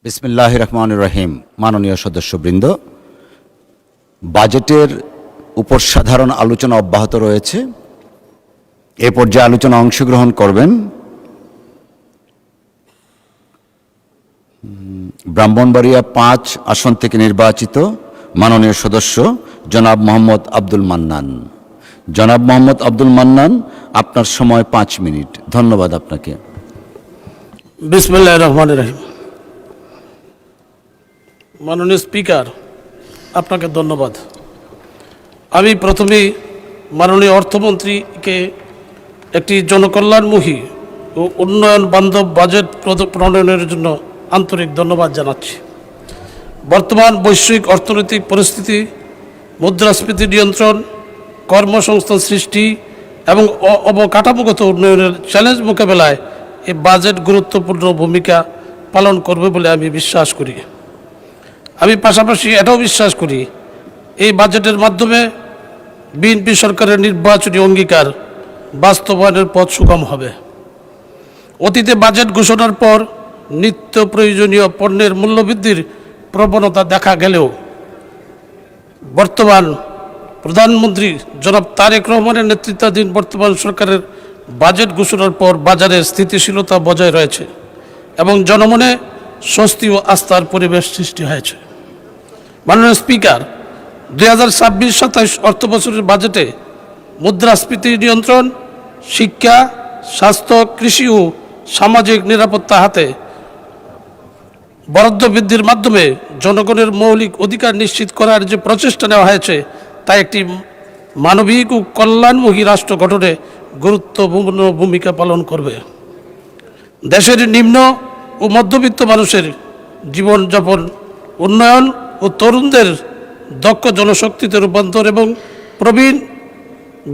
বিসমিল্লাহির রহমানির রহিম। মাননীয় সদস্যবৃন্দ, বাজেটের উপর সাধারণ আলোচনা অব্যাহত রয়েছে। এ পর্যায়ে আলোচনা অংশগ্রহণ করবেন ব্রাহ্মণবাড়িয়া ৫ আসন থেকে নির্বাচিত মাননীয় সদস্য জনাব মোহাম্মদ আব্দুল মান্নান। জনাব মোহাম্মদ আব্দুল মান্নান, আপনার সময় ৫ মিনিট। ধন্যবাদ আপনাকে। বিসমিল্লাহির রহমানির রহিম। মাননীয় স্পিকার, আপনাকে ধন্যবাদ। আমি প্রথমেই মাননীয় অর্থমন্ত্রীকে একটি জনকল্যাণমুখী ও উন্নয়ন বান্ধব বাজেট প্রণয়নের জন্য আন্তরিক ধন্যবাদ জানাচ্ছি। বর্তমান বৈশ্বিক অর্থনৈতিক পরিস্থিতি, মুদ্রাস্ফীতি নিয়ন্ত্রণ, কর্মসংস্থান সৃষ্টি এবং অবকাঠামোগত উন্নয়নের চ্যালেঞ্জ মোকাবেলায় এই বাজেট গুরুত্বপূর্ণ ভূমিকা পালন করবে বলে আমি বিশ্বাস করি। আমি পাশাপাশি এটাও বিশ্বাস করি এই বাজেটের মাধ্যমে বিএনপি সরকারের নির্বাচনী অঙ্গীকার বাস্তবায়নের পথ সুগম হবে। অতীতে বাজেট ঘোষণার পর নিত্য প্রয়োজনীয় পণ্যের মূল্যবৃদ্ধির প্রবণতা দেখা গেলেও বর্তমান প্রধানমন্ত্রী জনাব তারেক রহমানের নেতৃত্বাধীন বর্তমান সরকারের বাজেট ঘোষণার পর বাজারের স্থিতিশীলতা বজায় রয়েছে এবং জনমনে স্বস্তি ও আস্থার পরিবেশ সৃষ্টি হয়েছে। মাননীয় স্পিকার, 2026-27 অর্থবছরের বাজেটে মুদ্রাস্ফীতি নিয়ন্ত্রণ, শিক্ষা, স্বাস্থ্য, কৃষি ও সামাজিক নিরাপত্তা হাতে বরাদ্দ বৃদ্ধির মাধ্যমে জনগণের মৌলিক অধিকার নিশ্চিত করার যে প্রচেষ্টা নেওয়া হয়েছে তা একটি মানবিক ও কল্যাণমুখী রাষ্ট্র গঠনে গুরুত্বপূর্ণ ভূমিকা পালন করবে। দেশের নিম্ন ও মধ্যবিত্ত মানুষের জীবনযাপন উন্নয়ন ও তরুণদের দক্ষ জনশক্তিতে রূপান্তর এবং প্রবীণ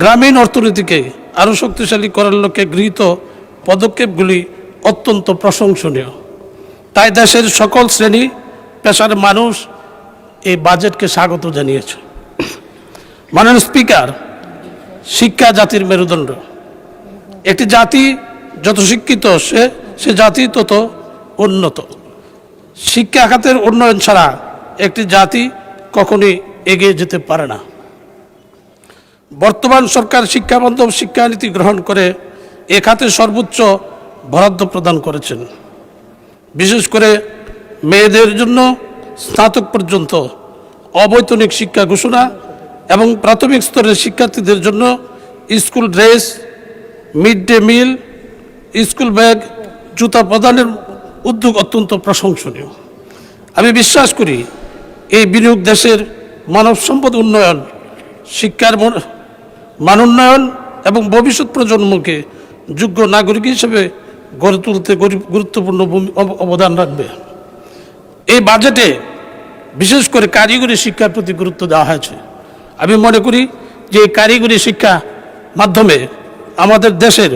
গ্রামীণ অর্থনীতিকে আরও শক্তিশালী করার লক্ষ্যে গৃহীত পদক্ষেপগুলি অত্যন্ত প্রশংসনীয়। তাই দেশের সকল শ্রেণী পেশার মানুষ এই বাজেটকে স্বাগত জানিয়েছে। মাননীয় স্পিকার, শিক্ষা জাতির মেরুদণ্ড। একটি জাতি যত শিক্ষিত সে জাতি তত উন্নত। শিক্ষা খাতের উন্নয়ন ছাড়া একটি জাতি কখনোই এগিয়ে যেতে পারে না। বর্তমান সরকার শিক্ষাবান্ধব শিক্ষানীতি গ্রহণ করে এ খাতে সর্বোচ্চ বরাদ্দ প্রদান করেছেন। বিশেষ করে মেয়েদের জন্য স্নাতক পর্যন্ত অবৈতনিক শিক্ষা ঘোষণা এবং প্রাথমিক স্তরের শিক্ষার্থীদের জন্য school dress, mid day meal, school bag, জুতা প্রদানের উদ্যোগ অত্যন্ত প্রশংসনীয়। আমি বিশ্বাস করি এই বিনিয়োগ দেশের মানব সম্পদ উন্নয়ন, শিক্ষার মানোন্নয়ন এবং ভবিষ্যৎ প্রজন্মকে যোগ্য নাগরিক হিসেবে গড়ে তুলতে গুরুত্বপূর্ণ অবদান রাখবে। এই বাজেটে বিশেষ করে কারিগরি শিক্ষার প্রতি গুরুত্ব দেওয়া হয়েছে। আমি মনে করি যে এই কারিগরি শিক্ষা মাধ্যমে আমাদের দেশের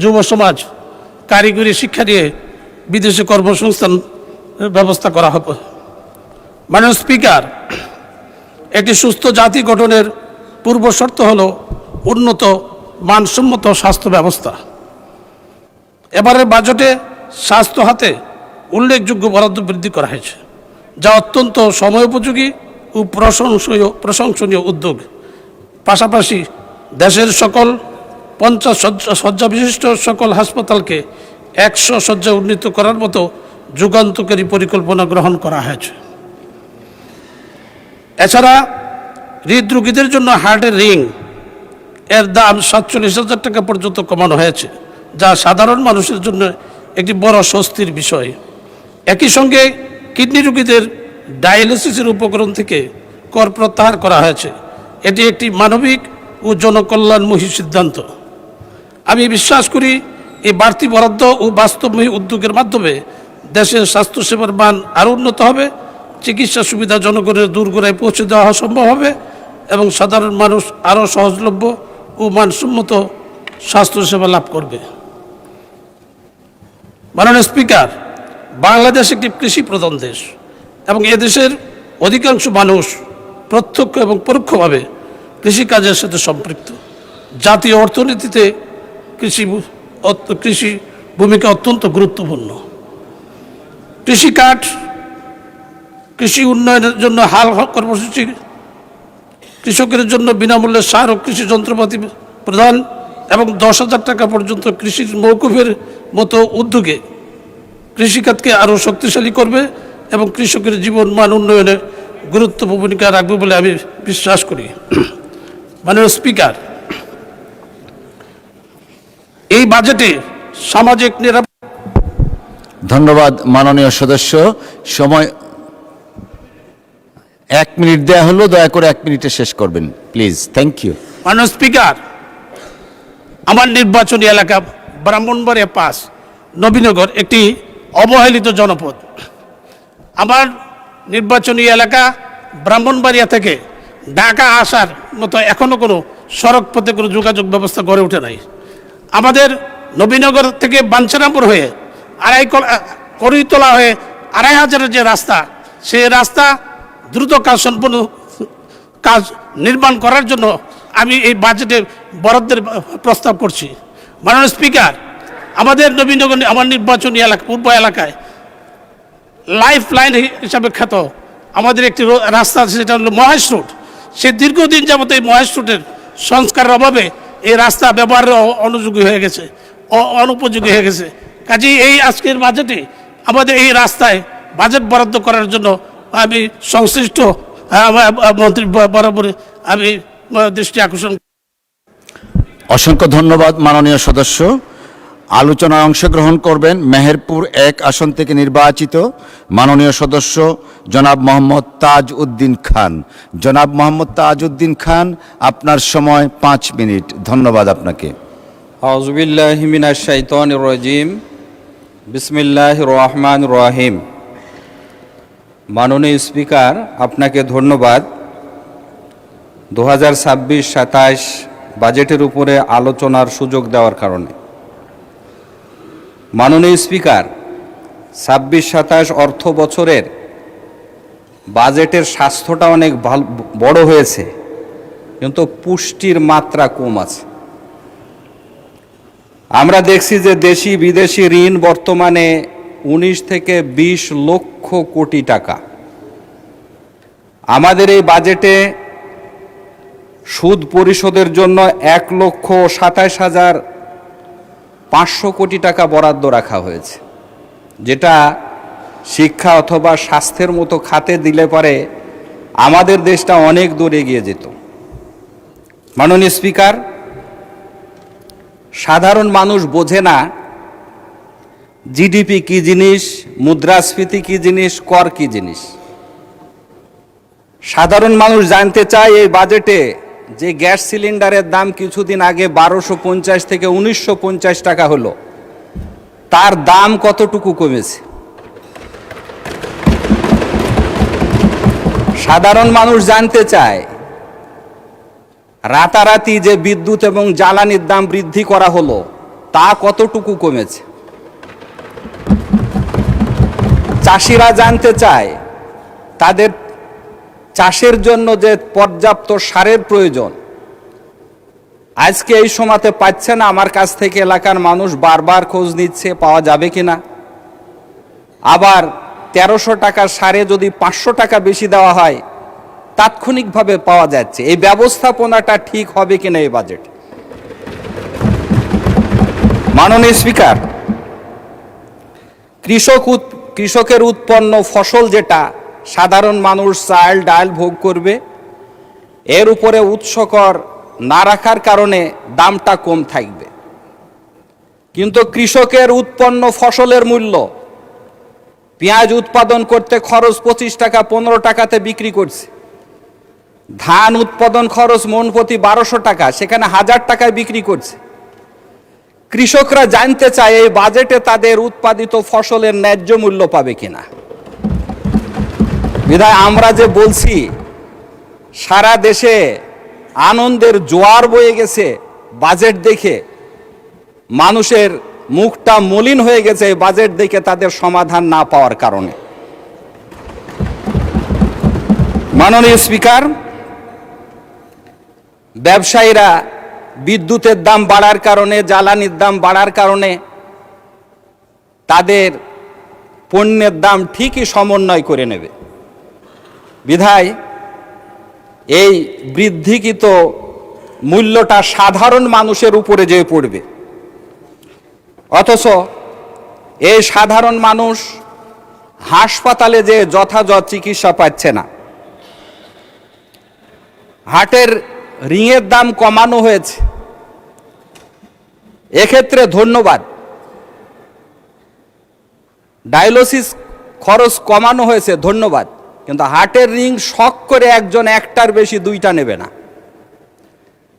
যুব সমাজ কারিগরি শিক্ষা নিয়ে বিদেশে কর্মসংস্থান ব্যবস্থা করা হবে। মাননীয় স্পিকার, একটি সুস্থ জাতি গঠনের পূর্ব শর্ত হল উন্নত মানসম্মত স্বাস্থ্য ব্যবস্থা। এবারের বাজেটে স্বাস্থ্য খাতে উল্লেখযোগ্য বরাদ্দ বৃদ্ধি করা হয়েছে, যা অত্যন্ত সময়োপযোগী ও প্রশংসনীয় উদ্যোগ। পাশাপাশি দেশের সকল 50 শয্যা বিশিষ্ট সকল হাসপাতালকে 100 শয্যা উন্নীত করার মতো যুগান্তকারী পরিকল্পনা গ্রহণ করা হয়েছে। এছাড়া হৃদরোগীদের জন্য হার্টের রিং এর দাম 47,000 টাকা পর্যন্ত কমানো হয়েছে, যা সাধারণ মানুষের জন্য একটি বড় স্বস্তির বিষয়। একই সঙ্গে কিডনি রোগীদের ডায়ালিসিসের উপকরণ থেকে কর প্রত্যাহার করা হয়েছে। এটি একটি মানবিক ও জনকল্যাণমুখী সিদ্ধান্ত। আমি বিশ্বাস করি এই বাড়তি বরাদ্দ ও বাস্তবমুখী উদ্যোগের মাধ্যমে দেশের স্বাস্থ্যসেবার মান আরও উন্নত হবে, চিকিৎসা সুবিধা জনগণের দূরগোড়ায় পৌঁছে দেওয়া সম্ভব হবে এবং সাধারণ মানুষ আরও সহজলভ্য ও মানসম্মত স্বাস্থ্যসেবা লাভ করবে। মাননীয় স্পিকার, বাংলাদেশ একটি কৃষি প্রধান দেশ এবং এদেশের অধিকাংশ মানুষ প্রত্যক্ষ এবং পরোক্ষভাবে কৃষিকাজের সাথে সম্পৃক্ত। জাতীয় অর্থনীতিতে কৃষি ভূমিকা অত্যন্ত গুরুত্বপূর্ণ। কৃষিকাঠ, কৃষি উন্নয়নের জন্য হাল কর্মসূচি, কৃষকের জন্য বিনামূল্যে সার ও কৃষি যন্ত্রপাতি প্রদান এবং 10,000 টাকা পর্যন্ত কৃষির মৌকুফের মতো উদ্যোগে কৃষিখাতকে আরও শক্তিশালী করবে এবং কৃষকের জীবন মান উন্নয়নে গুরুত্বপূর্ণ ভূমিকা রাখবে বলে আমি বিশ্বাস করি। মাননীয় স্পিকার, এই বাজেটে সামাজিক নিরাপত্তা। ধন্যবাদ মাননীয় সদস্য। সময় 1 মিনিট দেয়া হলো, দয়া করে 1 মিনিটে শেষ করবেন প্লিজ। Thank you. মাননীয় স্পিকার, আমার নির্বাচনী এলাকা ব্রাহ্মণবাড়িয়া 5 নবীনগর একটি অবহেলিত জনপদ। আমার নির্বাচনী এলাকা ব্রাহ্মণবাড়িয়া থেকে ঢাকা আসার মতো এখনো কোনো সড়ক পথে কোনো যোগাযোগ ব্যবস্থা গড়ে ওঠে নাই। আমাদের নবীনগর থেকে বাঞ্ছারামপুর হয়ে কড়ইতলা হয়ে 2,500 যে রাস্তা, সেই রাস্তা দ্রুত কাজ নির্মাণ করার জন্য আমি এই বাজেটে বরাদ্দের প্রস্তাব করছি। মাননীয় স্পিকার, আমাদের নবীনগর আমার নির্বাচনী এলাকা পূর্ব এলাকায় লাইফ লাইন হিসাবে খ্যাত আমাদের একটি রাস্তা আছে, সেটা হলো মহেশ রোড। সে দীর্ঘদিন যাবত এই মহেশ রোডের সংস্কারের অভাবে এই রাস্তা ব্যবহারের অনুযোগী হয়ে গেছে, অনুপযোগী হয়ে গেছে। কাজেই এই আজকের বাজেটে আমাদের এই রাস্তায় বাজেট বরাদ্দ করার জন্য আমি সংশ্লিষ্ট মন্ত্রী বরাবর আমি দৃষ্টি আকর্ষণ। অসংখ্য ধন্যবাদ মাননীয় সদস্য। আলোচনায় অংশগ্রহণ করবেন মেহেরপুর 1 আসন থেকে নির্বাচিত মাননীয় সদস্য জনাব মোহাম্মদ তাজ উদ্দিন খান। জনাব মোহাম্মদ তাজ উদ্দিন খান, আপনার সময় 5 মিনিট। ধন্যবাদ আপনাকে। আউযুবিল্লাহি মিনাশ শাইতানির রাজিম। বিসমিল্লাহির রহমানির রহিম। মাননীয় স্পিকার, আপনাকে ধন্যবাদ 2026-27 বাজেটের উপরে আলোচনার সুযোগ দেওয়ার কারণে। মাননীয় স্পিকার, 26-27 অর্থ বছরের বাজেটের স্বাস্থ্যটা অনেক বড় হয়েছে, কিন্তু পুষ্টির মাত্রা কম আছে। আমরা দেখছি যে দেশি বিদেশি ঋণ বর্তমানে 19 থেকে 20 লক্ষ কোটি টাকা। আমাদের এই বাজেটে সুদ পরিশোধের জন্য 1,27,500 কোটি টাকা বরাদ্দ রাখা হয়েছে, যেটা শিক্ষা অথবা স্বাস্থ্যের মতো খাতে দিলে পরে আমাদের দেশটা অনেক দূর এগিয়ে যেত। মাননীয় স্পিকার, সাধারণ মানুষ বোঝে না জিডিপি কি জিনিস, মুদ্রাস্ফীতি কি জিনিস, কর কি জিনিস। সাধারণ মানুষ জানতে চায় এই বাজেটে যে গ্যাস সিলিন্ডারের দাম কিছুদিন আগে 1250 থেকে 1950 টাকা হলো, তার দাম কতটুকু কমেছে। সাধারণ মানুষ জানতে চায় রাতারাতি যে বিদ্যুৎ এবং জ্বালানির দাম বৃদ্ধি করা হলো, তা কতটুকু কমেছে। চাষিরা জানতে চায় তাদের চাষের জন্য যে পর্যাপ্ত সারের প্রয়োজন, আজকে এই সময়তে পাচ্ছে না। আমার কাছ থেকে এলাকার মানুষ বারবার খোঁজ নিচ্ছে পাওয়া যাবে কিনা। আবার 1300 টাকার সারে যদি 500 টাকা বেশি দেওয়া হয়, তাৎক্ষণিকভাবে পাওয়া যাচ্ছে। এই ব্যবস্থাপনাটা ঠিক হবে কিনা এই বাজেট। মাননীয় স্পিকার, কৃষকের উৎপন্ন ফসল যেটা সাধারণ মানুষ চাল ডাল ভোগ করবে, এর উপরে উৎসকর না রাখার কারণে দামটা কম থাকবে। কিন্তু কৃষকের উৎপন্ন ফসলের মূল্য, পেঁয়াজ উৎপাদন করতে খরচ 25 টাকা 15 টাকাতে বিক্রি করছে। ধান উৎপাদন খরচ মন প্রতি 1200 টাকা, সেখানে 1000 টাকায় বিক্রি করছে। কৃষকরা জানতে চায় এই বাজেটে তাদের উৎপাদিত ফসলের ন্যায্য মূল্য পাবে কিনা। বিধায় আমরা যে বলছি, সারা দেশে আনন্দের জোয়ার বয়ে গেছে বাজেট দেখে, মানুষের মুখটা মলিন হয়ে গেছে এই বাজেট দেখে তাদের সমাধান না পাওয়ার কারণে। মাননীয় স্পিকার, ব্যবসায়ীরা বিদ্যুতের দাম বাড়ার কারণে, জ্বালানির দাম বাড়ার কারণে তাদের পণ্যের দাম ঠিকই সমন্বয় করে নেবে। বিধায় এই বৃদ্ধিকৃত মূল্যটা সাধারণ মানুষের উপরে যেয়ে পড়বে, অথচ এই সাধারণ মানুষ হাসপাতালে যে যথাযথ চিকিৎসা পাচ্ছে না। হার্টের রিংয়ের দাম কমানো হয়েছে, এক্ষেত্রে ধন্যবাদ। ডায়ালিসিস খরচ কমানো হয়েছে, ধন্যবাদ। কিন্তু হার্টের রিং শক করে একজন একটার বেশি দুইটা নেবে না।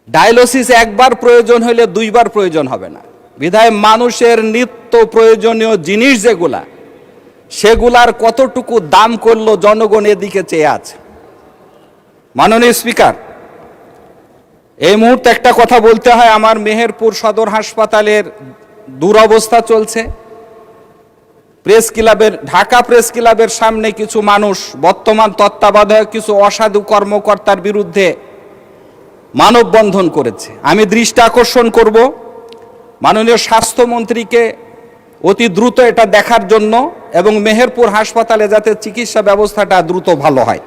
ডায়ালিসিস একবার প্রয়োজন হলে দুইবার প্রয়োজন হবে না। বিধায় মানুষের নিত্য প্রয়োজনীয় জিনিস যেগুলা, সেগুলার কতটুকু দাম করলো জনগণ এদিকে চেয়ে আছে। মাননীয় স্পিকার, এই মুহূর্তে একটা কথা বলতে হয়, আমার মেহেরপুর সদর হাসপাতালের দুরবস্থা চলছে। প্রেস ক্লাবের, ঢাকা প্রেস ক্লাবের সামনে কিছু মানুষ বর্তমান তত্ত্বাবধায়ক কিছু অসাধু কর্মকর্তার বিরুদ্ধে মানববন্ধন করেছে। আমি দৃষ্টি আকর্ষণ করব মাননীয় স্বাস্থ্যমন্ত্রীকে অতি দ্রুত এটা দেখার জন্য, এবং মেহেরপুর হাসপাতালে যাতে চিকিৎসা ব্যবস্থাটা দ্রুত ভালো হয়।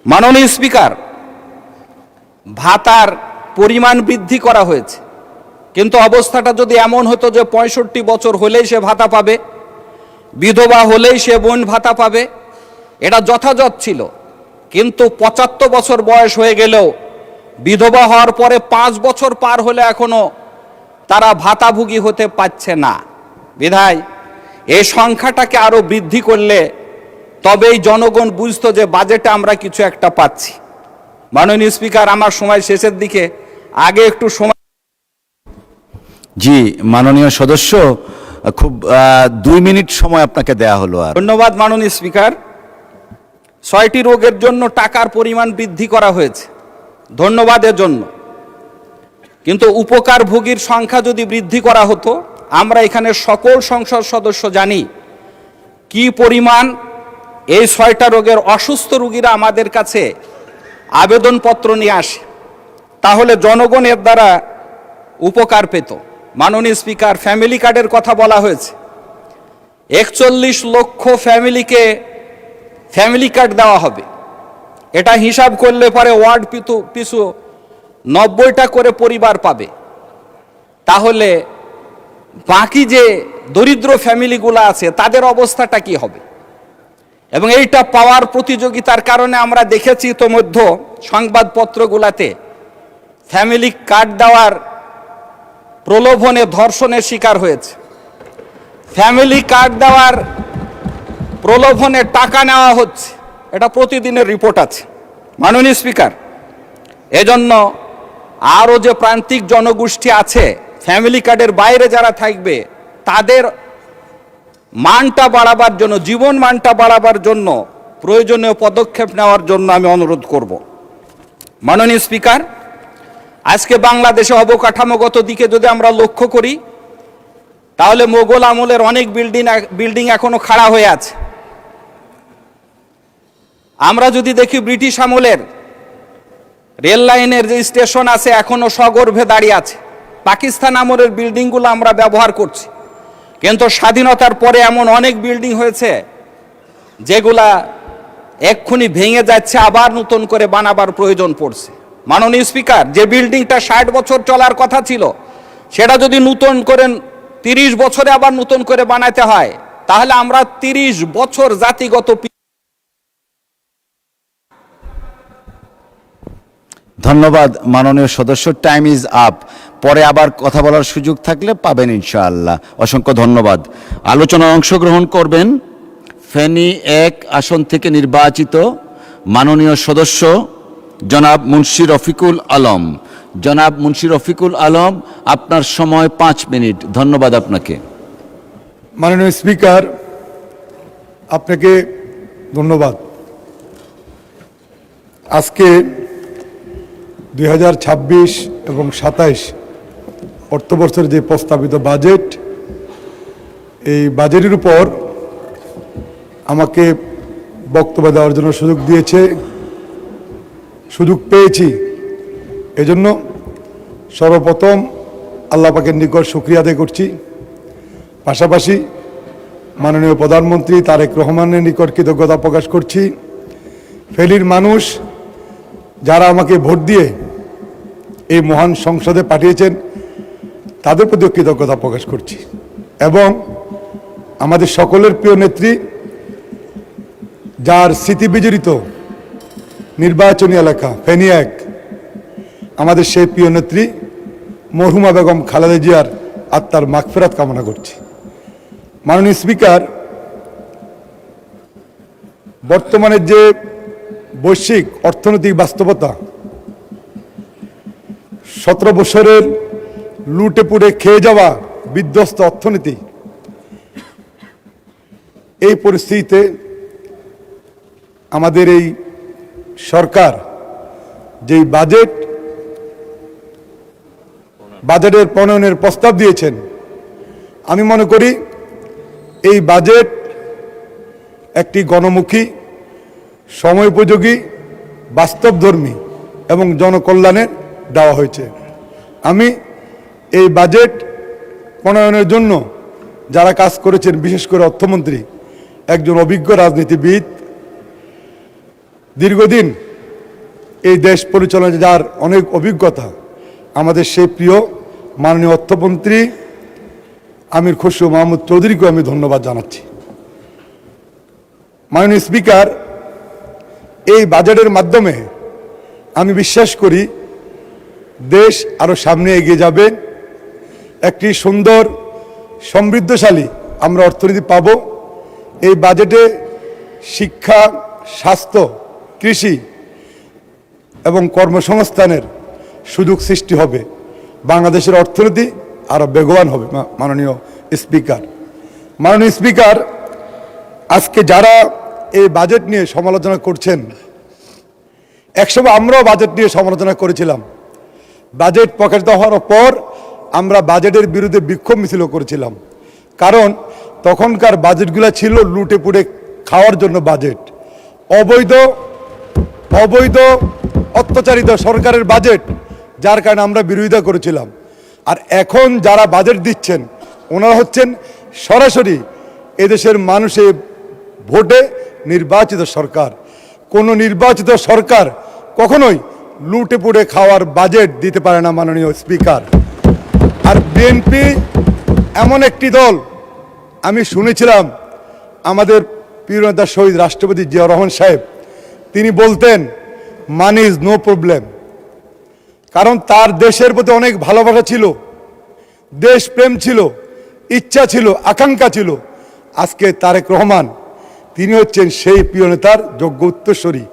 মাননীয় স্পিকার, ভাতার পরিমাণ বৃদ্ধি করা হয়েছে, কিন্তু অবস্থাটা যদি এমন হতো যে 65 বছর হলেই সে ভাতা পাবে, বিধবা হলেই সে বোন ভাতা পাবে, এটা যথাযথ ছিল। কিন্তু 75 বছর বয়স হয়ে গেলেও বিধবা হওয়ার পরে 5 বছর পার হলে এখনো তারা ভাতাভোগী হতে পারছে না। বিধায় এই সংখ্যাটাকে আরো বৃদ্ধি করলে তবেই জনগণ বুঝতো যে বাজেটে আমরা কিছু একটা পাচ্ছি। মাননীয় স্পিকার, আমার সময় শেষের দিকে, আগে একটু সময়। জি, মাননীয় সদস্য, খুব 2 মিনিট সময় আপনাকে দেয়া হলো। আর ধন্যবাদ মাননীয় স্পিকার। 6টি রোগের জন্য টাকার পরিমাণ বৃদ্ধি করা হয়েছে, ধন্যবাদের জন্য। কিন্তু উপকারভোগীর সংখ্যা যদি বৃদ্ধি করা হতো, আমরা এখানে সকল সংসদ সদস্য জানি কি পরিমাণ এই 6টা রোগের অসুস্থ রোগীরা আমাদের কাছে আবেদনপত্র নিয়ে আসে, তাহলে জনগণ এর দ্বারা উপকার পেত। মাননীয় স্পিকার, ফ্যামিলি কার্ডের কথা বলা হয়েছে। 41 লক্ষ ফ্যামিলিকে ফ্যামিলি কার্ড দেওয়া হবে। এটা হিসাব করলে পরে ওয়ার্ড পিছু 90টা করে পরিবার পাবে। তাহলে বাকি যে দরিদ্র ফ্যামিলিগুলো আছে তাদের অবস্থাটা কি হবে? এবং এইটা পাওয়ার প্রতিযোগিতার কারণে আমরা দেখেছি ইতোমধ্যে সংবাদপত্রগুলোতে ফ্যামিলি কার্ড দেওয়ার প্রলোভনে ধর্ষণের শিকার হয়েছে, ফ্যামিলি কার্ড দেওয়ার প্রলোভনে টাকা নেওয়া হচ্ছে, এটা প্রতিদিনের রিপোর্ট আছে। মাননীয় স্পিকার, এজন্য আরও যে প্রান্তিক জনগোষ্ঠী আছে, ফ্যামিলি কার্ডের বাইরে যারা থাকবে, তাদের মানটা বাড়াবার জন্য, জীবন মানটা বাড়াবার জন্য প্রয়োজনীয় পদক্ষেপ নেওয়ার জন্য আমি অনুরোধ করব। মাননীয় স্পিকার, আজকে বাংলাদেশে অবকাঠামোগত দিকে যদি আমরা লক্ষ্য করি, তাহলে মোগল আমলের অনেক বিল্ডিং এখনো খাড়া হয়ে আছে। আমরা যদি দেখি ব্রিটিশ আমলের রেল লাইনের যে স্টেশন আছে এখনো সগর্ভে দাঁড়িয়ে আছে। পাকিস্তান আমলের বিল্ডিংগুলো আমরা ব্যবহার করছি, কিন্তু স্বাধীনতার পরে এমন অনেক বিল্ডিং হয়েছে যেগুলা এক্ষুনি ভেঙে যাচ্ছে, আবার নতুন করে বানাবার প্রয়োজন পড়ছে। মাননীয় স্পিকার, যে বিল্ডিংটা 60 বছর চলার কথা ছিল, সেটা যদি নতুন করে 30 বছরে আবার নতুন করে বানাতে হয়, তাহলে আমরা 30 বছর জাতিগত। ধন্যবাদ মাননীয় সদস্য, টাইম ইজ আপ। পরে আবার কথা বলার সুযোগ থাকলে পাবেন ইনশাআল্লাহ। অসংখ্য ধন্যবাদ। আলোচনায় অংশগ্রহণ করবেন ফেনী 1 আসন থেকে নির্বাচিত মাননীয় সদস্য জনাব মুন্সি রফিকুল আলম। জনাব মুন্সি রফিকুল আলম, আপনার সময় 5 মিনিট। ধন্যবাদ আপনাকে। মাননীয় স্পিকার, আপনাকে ধন্যবাদ। আজকে 2026 এবং 27 অর্থবর্ষের যে প্রস্তাবিত বাজেট, এই বাজেটের উপর আমাকে বক্তব্য দেওয়ার জন্য সুযোগ পেয়েছি। এজন্য সর্বপ্রথম আল্লাহ পাকের নিকট শুকরিয়া আদায় করছি। পাশাপাশি মাননীয় প্রধানমন্ত্রী তারেক রহমানের নিকট কৃতজ্ঞতা প্রকাশ করছি। ফেনীর মানুষ যারা আমাকে ভোট দিয়ে এই মহান সংসদে পাঠিয়েছেন তাদের প্রতিও কৃতজ্ঞতা প্রকাশ করছি। এবং আমাদের সকলের প্রিয় নেত্রী, যার স্মৃতিবিজড়িত নির্বাচনী এলাকা ফেনী 1, আমাদের সেই প্রিয় নেত্রী মরহুমা বেগম খালেদা জিয়ার আত্মার মাগফিরাত কামনা করছি। মাননীয় স্পিকার, বর্তমানে যে বৈশ্বিক অর্থনৈতিক বাস্তবতা, 17 বছরের লুটে পুড়ে খেয়ে যাওয়া বিধ্বস্ত অর্থনীতি, এই পরিস্থিতিতে আমাদের এই সরকার যেই বাজেটের প্রণয়নের প্রস্তাব দিয়েছেন, আমি মনে করি এই বাজেট একটি গণমুখী, সময়োপযোগী, বাস্তবধর্মী এবং জনকল্যাণে দেওয়া হয়েছে। আমি এই বাজেট প্রণয়নের জন্য যারা কাজ করেছেন, বিশেষ করে অর্থমন্ত্রী, একজন অভিজ্ঞ রাজনীতিবিদ, দীর্ঘদিন এই দেশ পরিচালনায় যার অনেক অভিজ্ঞতা, আমাদের সেই প্রিয় মাননীয় অর্থমন্ত্রী আমির খসরু মাহমুদ চৌধুরীকে আমি ধন্যবাদ জানাচ্ছি। মাননীয় স্পিকার, এই বাজেটের মাধ্যমে আমি বিশ্বাস করি দেশ আরও সামনে এগিয়ে যাবে। একটি সুন্দর সমৃদ্ধশালী আমরা অর্থনীতি পাব। এই বাজেটে শিক্ষা, স্বাস্থ্য, কৃষি এবং কর্মসংস্থানের সুযোগ সৃষ্টি হবে। বাংলাদেশের অর্থনীতি আরও বেগবান হবে। মাননীয় স্পিকার, আজকে যারা এই বাজেট নিয়ে সমালোচনা করছেন, একসময় আমরাও বাজেট নিয়ে সমালোচনা করেছিলাম। বাজেট প্রকাশিত হওয়ার পর আমরা বাজেটের বিরুদ্ধে বিক্ষোভ মিছিলও করেছিলাম, কারণ তখনকার বাজেটগুলো ছিল লুটে পুড়ে খাওয়ার জন্য বাজেট, অবৈধ অত্যাচারিত সরকারের বাজেট, যার কারণে আমরা বিরোধিতা করেছিলাম। আর এখন যারা বাজেট দিচ্ছেন ওনারা হচ্ছেন সরাসরি এদেশের মানুষের ভোটে নির্বাচিত সরকার। কোনো নির্বাচিত সরকার কখনোই লুটে পুড়ে খাওয়ার বাজেট দিতে পারে না মাননীয় স্পিকার। আর বিএনপি এমন একটি দল, আমি শুনেছিলাম আমাদের প্রিয় নেতা শহীদ রাষ্ট্রপতি জিয়াউর রহমান সাহেব, তিনি বলতেন মানি ইজ নো প্রবলেম, কারণ তার দেশের প্রতি অনেক ভালোবাসা ছিল, দেশপ্রেম ছিল, ইচ্ছা ছিল, আকাঙ্ক্ষা ছিল। আজকে তারেক রহমান তিনি হচ্ছেন সেই প্রিয় নেতার যোগ্য উত্তরসূরি।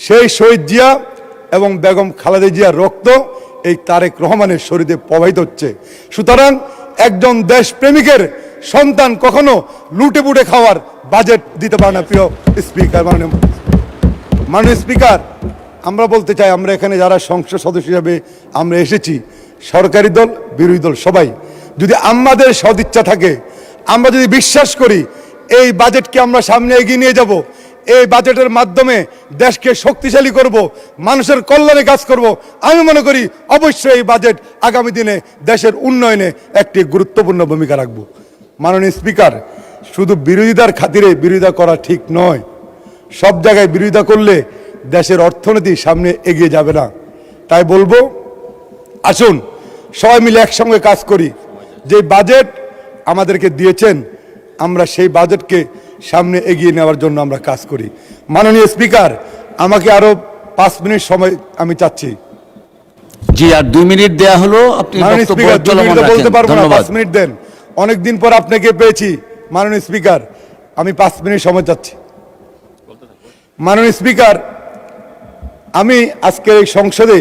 সেই শহীদ জিয়া এবং বেগম খালেদা জিয়ার রক্ত এই তারেক রহমানের শরীরে প্রবাহিত হচ্ছে। সুতরাং একজন দেশপ্রেমিকের সন্তান কখনো লুটে পুটে খাওয়ার বাজেট দিতে পারে না। প্রিয় স্পিকার, মাননীয় স্পিকার, আমরা বলতে চাই, আমরা এখানে যারা সংসদ সদস্য হিসাবে আমরা এসেছি, সরকারি দল, বিরোধী দল, সবাই যদি আমাদের সদিচ্ছা থাকে, আমরা যদি বিশ্বাস করি এই বাজেটকে আমরা সামনে এগিয়ে নিয়ে যাব, এই বাজেটের মাধ্যমে দেশকে শক্তিশালী করব, মানুষের কল্যাণে কাজ করব, আমি মনে করি অবশ্যই এই বাজেট আগামী দিনে দেশের উন্নয়নে একটি গুরুত্বপূর্ণ ভূমিকা রাখব। মাননীয় স্পিকার, শুধু বিরোধিতার খাতিরে বিরোধিতা করা ঠিক নয়। সব জায়গায় বিরোধিতা করলে দেশের অর্থনীতি সামনে এগিয়ে যাবে না। তাই বলবো, আসুন সবাই মিলে একসঙ্গে কাজ করি। যে বাজেট আমাদেরকে দিয়েছেন, আমরা সেই বাজেটকে সামনে এগিয়ে নেওয়ার জন্য আমরা কাজ করি। মাননীয় স্পিকার, আমাকে আরো 5 মিনিট সময় আমি চাচ্ছি। জি, আর 2 মিনিট দেয়া হলো। আপনি মাননীয় স্পিকার, 2 মিনিট বলতে পারবো না, 5 মিনিট দেন। অনেকদিন পর আপনাকে পেয়েছি মাননীয় স্পিকার, আমি 5 মিনিট সময় চাচ্ছি। মাননীয় স্পিকার, আমি আজকে এই সংসদে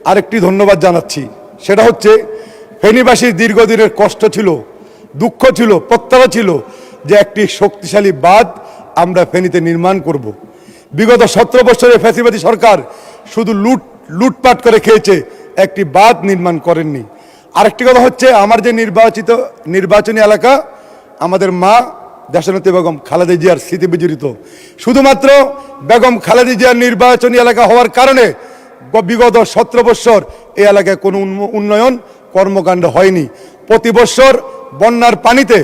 আরেকটি ধন্যবাদ জানাচ্ছি। সেটা হচ্ছে ফেনীবাসীর দীর্ঘদিনের কষ্ট ছিল, দুঃখ ছিল, প্রত্যাশা ছিল যে একটি শক্তিশালী বাঁধ আমরা ফেনীতে নির্মাণ করব। বিগত 17 বছরে ফ্যাসিবাদী সরকার শুধু লুটপাট করে খেয়েছে, একটি বাঁধ নির্মাণ করেননি। আরেকটি কথা হচ্ছে, আমার যে নির্বাচনী এলাকা, আমাদের মা দেশনেত্রী বেগম খালেদা জিয়ার স্মৃতি বিজড়িত। শুধুমাত্র বেগম খালেদা জিয়ার নির্বাচনী এলাকা হওয়ার কারণে বিগত 17 বছর এই এলাকায় কোনো উন্নয়ন কর্মকাণ্ড হয়নি। প্রতি বছর বন্যার পানিতে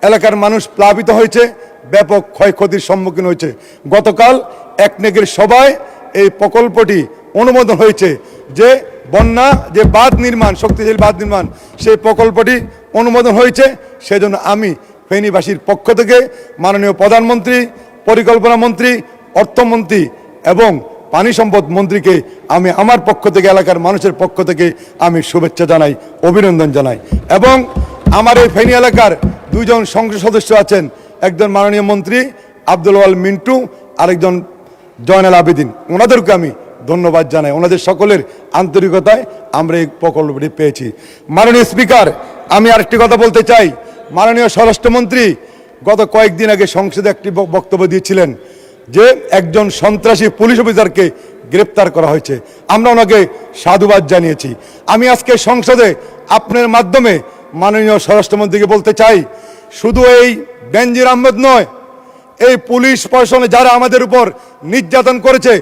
এলাকার মানুষ প্লাবিত হয়েছে, ব্যাপক ক্ষয়ক্ষতির সম্মুখীন হয়েছে। গতকাল একনেকের সভায় এই প্রকল্পটি অনুমোদন হয়েছে যে বন্যা যে বাঁধ নির্মাণ, শক্তিশালী বাঁধ নির্মাণ, সেই প্রকল্পটি অনুমোদন হয়েছে। সেজন্য আমি ফেনীবাসীর পক্ষ থেকে মাননীয় প্রধানমন্ত্রী, পরিকল্পনা মন্ত্রী, অর্থমন্ত্রী এবং পানি সম্পদ মন্ত্রীকে আমি আমার পক্ষ থেকে, এলাকার মানুষের পক্ষ থেকে আমি শুভেচ্ছা জানাই, অভিনন্দন জানাই। এবং আমার এই ফেনী এলাকার দুইজন সংসদ সদস্য আছেন, একজন মাননীয় মন্ত্রী আব্দুল ওয়াল মিন্টু, আরেকজন জয়নাল আবেদিন, ওনাদেরকে আমি ধন্যবাদ জানাই। ওনাদের সকলের আন্তরিকতায় আমরা এই প্রকল্পটি পেয়েছি। মাননীয় স্পিকার, আমি আরেকটি কথা বলতে চাই। মাননীয় স্বরাষ্ট্রমন্ত্রী গত কয়েকদিন আগে সংসদে একটি বক্তব্য দিয়েছিলেন যে একজন সন্ত্রাসী পুলিশ অফিসারকে গ্রেপ্তার করা হয়েছে। আমরা ওনাকে সাধুবাদ জানিয়েছি। আমি আজকে সংসদে আপনার মাধ্যমে মাননীয় স্বরাষ্ট্রমন্ত্রীকে বলতে চাই, শুধু এই বেনজির আহমেদ নয়, এই পুলিশ প্রশাসনে যারা আমাদের উপর নির্যাতন করেছে,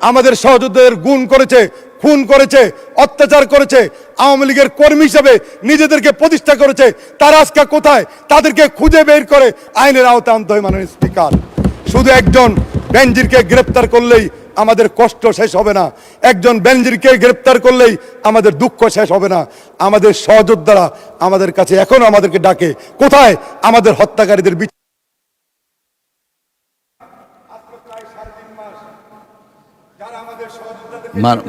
আমাদের সহযোদ্ধাদের গুম করেছে, খুন করেছে, অত্যাচার করেছে, আওয়ামী লীগের কর্মী হিসাবে নিজেদেরকে প্রতিষ্ঠা করেছে, তারা আজকে কোথায়? তাদেরকে খুঁজে বের করে আইনের আওতায় আনতে হয়। মাননীয় স্পিকার, শুধু একজন বেনজিরকে গ্রেপ্তার করলেই আমাদের কষ্ট শেষ হবে না, একজন বেনজিরকে গ্রেপ্তার করলেই আমাদের দুঃখ শেষ হবে না। আমাদের সহযোদ্ধারা আমাদের কাছে এখনো আমাদেরকে ডাকে, কোথায় আমাদের হত্যাকারীদের বিচার?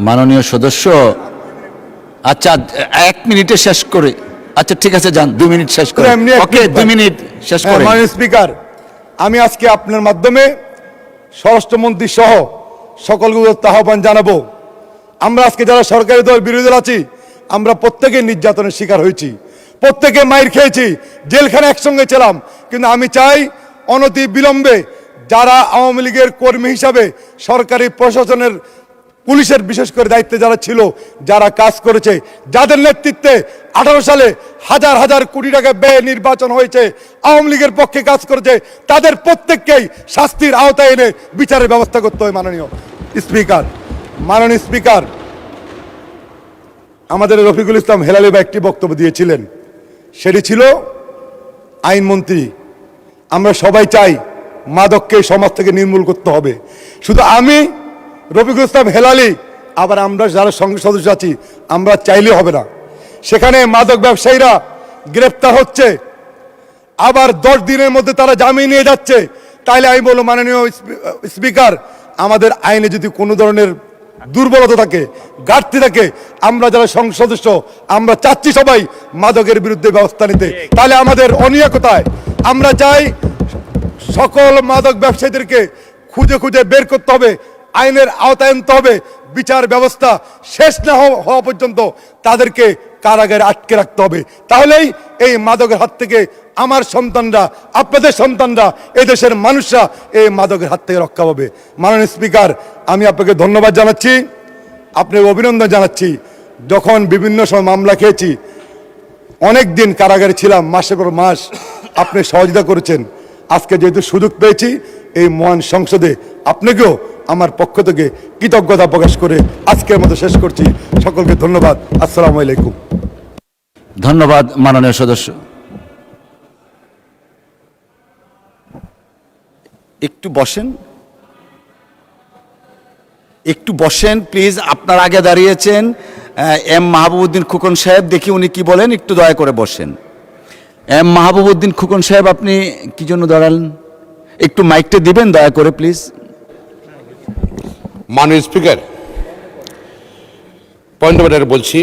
মাননীয় সদস্য, আচ্ছা 1 মিনিটে শেষ করে, আচ্ছা ঠিক আছে যান, 2 মিনিট শেষ করে, ওকে 2 মিনিট শেষ করে। মাননীয় স্পিকার, আমি আজকে আপনার মাধ্যমে স্বরাষ্ট্রমন্ত্রী সহ সকলকে আহ্বান জানাবো। আমরা আজকে যারা সরকারি দল, বিরোধী দল আছি, আমরা প্রত্যেকে নির্যাতনের শিকার হয়েছি, প্রত্যেকে মাইর খেয়েছি, জেলখানে একসঙ্গে ছিলাম। কিন্তু আমি চাই অনতি বিলম্বে যারা আওয়ামী লীগের কর্মী হিসাবে সরকারি প্রশাসনের, পুলিশের বিশেষ করে দায়িত্বে যারা ছিল, যারা কাজ করেছে, যাদের নেতৃত্বে 18 সালে হাজার হাজার কোটি টাকা ব্যয়ে নির্বাচন হয়েছে, আওয়ামী লীগের পক্ষে কাজ করেছে, তাদের প্রত্যেককেই শাস্তির আওতায় এনে বিচারের ব্যবস্থা করতে হয়। মাননীয় স্পিকার, আমাদের রফিকুল ইসলাম হেলালি ভাই একটি বক্তব্য দিয়েছিলেন, সেটি ছিল আইনমন্ত্রী। আমরা সবাই চাই মাদককে সমাজ থেকে নির্মূল করতে হবে। শুধু আমি, রফিকুল ইসলাম হেলালি, আবার আমরা যারা সংসদ সদস্য আছি, আমরা চাইলে হবে না। সেখানে মাদক ব্যবসায়ীরা গ্রেপ্তার হচ্ছে, আবার 10 দিনের মধ্যে তারা জামিন নিয়ে যাচ্ছে। তাইলে আমি বলবো মাননীয় স্পিকার, আমাদের আইনে যদি কোনো ধরনের দুর্বলতা থাকে, ঘাটতি থাকে, আমরা যারা সংসদ সদস্য, আমরা চাচ্ছি সবাই মাদকের বিরুদ্ধে ব্যবস্থা নিতে। তাহলে আমাদের অনিয়া কোথায়? আমরা চাই সকল মাদক ব্যবসায়ীদেরকে খুঁজে খুঁজে বের করতে হবে, আইনের আওতায় আনতে হবে, বিচার ব্যবস্থা শেষ না হওয়া পর্যন্ত তাদেরকে কারাগারে আটকে রাখতে হবে। তাহলেই এই মাদকের হাত থেকে আমার সন্তানরা, আপনাদের সন্তানরা, এই দেশের মানুষরা এই মাদকের হাত থেকে রক্ষা পাবে। মাননীয় স্পিকার, আমি আপনাকে ধন্যবাদ জানাচ্ছি, আপনাকে অভিনন্দন জানাচ্ছি। যখন বিভিন্ন সময় মামলা খেয়েছি, অনেক দিন কারাগারে ছিলাম, মাসের পর মাস আপনি সহযোগিতা করেছেন। আজকে যেহেতু সুযোগ পেয়েছি এই মহান সংসদে, আপনাকেও আমার পক্ষ থেকে কৃতজ্ঞতা প্রকাশ করে আজকের মতো শেষ করছি। সকলকে ধন্যবাদ। আসসালামু আলাইকুম। ধন্যবাদ মাননীয় সদস্য। একটু বসেন, একটু বসেন প্লিজ। আপনার আগে দাঁড়িয়েছেন এম মাহবুবউদ্দিন খোকন সাহেব, দেখি উনি কি বলেন, একটু দয়া করে বসেন। এম মাহবুবউদ্দিন খোকন সাহেব, আপনি কি জন্য দাঁড়ালেন? একটু মাইকটা দিবেন দয়া করে প্লিজ। মাননীয় স্পিকার, পয়েন্ট অফ অর্ডার বলছি।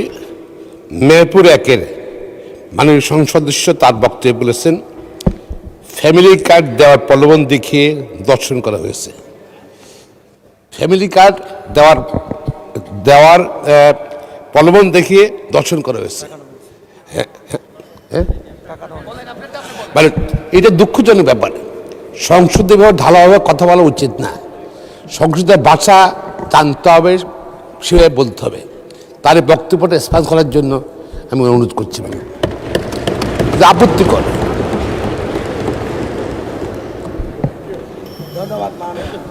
মেহেরপুর 1-এর মাননীয় সংসদ সদস্য তার বক্তব্যে বলেছেন ফ্যামিলি কার্ড দেওয়ার প্রলোভন দেখিয়ে দর্শন করা হয়েছে। ফ্যামিলি কার্ড দেওয়ার প্রলোভন দেখিয়ে দর্শন করা হয়েছে। মানে এটা দুঃখজনক ব্যাপার। সংসদে ঢালাভাবে কথা বলা উচিত না। সংসদের ভাষা জানতে হবে, সেভাবে বলতে হবে। তার এই বক্তব্যটা স্পষ্ট করার জন্য আমি অনুরোধ করছি। আপত্তিকর।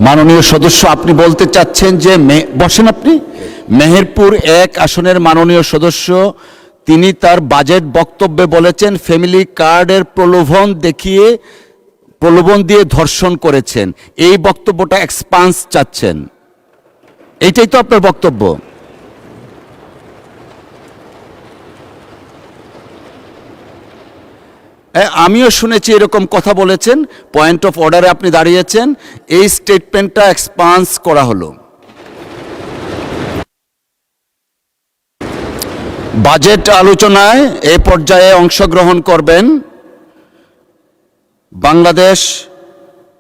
মাননীয় সদস্য, আপনি বলতে চাচ্ছেন যে বসেন আপনি, মেহেরপুর 1 আসনের মাননীয় সদস্য তিনি তার বাজেট বক্তব্যে বলেছেন ফ্যামিলি কার্ডের প্রলোভন দিয়ে ধর্ষণ করেছেন। এই বক্তব্যটা এক্সপান্স চাচ্ছেন, এইটাই তো আপনার বক্তব্য। আমিও শুনেছি এরকম কথা বলেছেন, পয়েন্ট অফ অর্ডারে আপনি দাঁড়িয়েছেন, এই স্টেটমেন্টটা এক্সপান্স করা হলো। বাজেট আলোচনায় এ পর্যায়ে অংশগ্রহণ করবেন বাংলাদেশ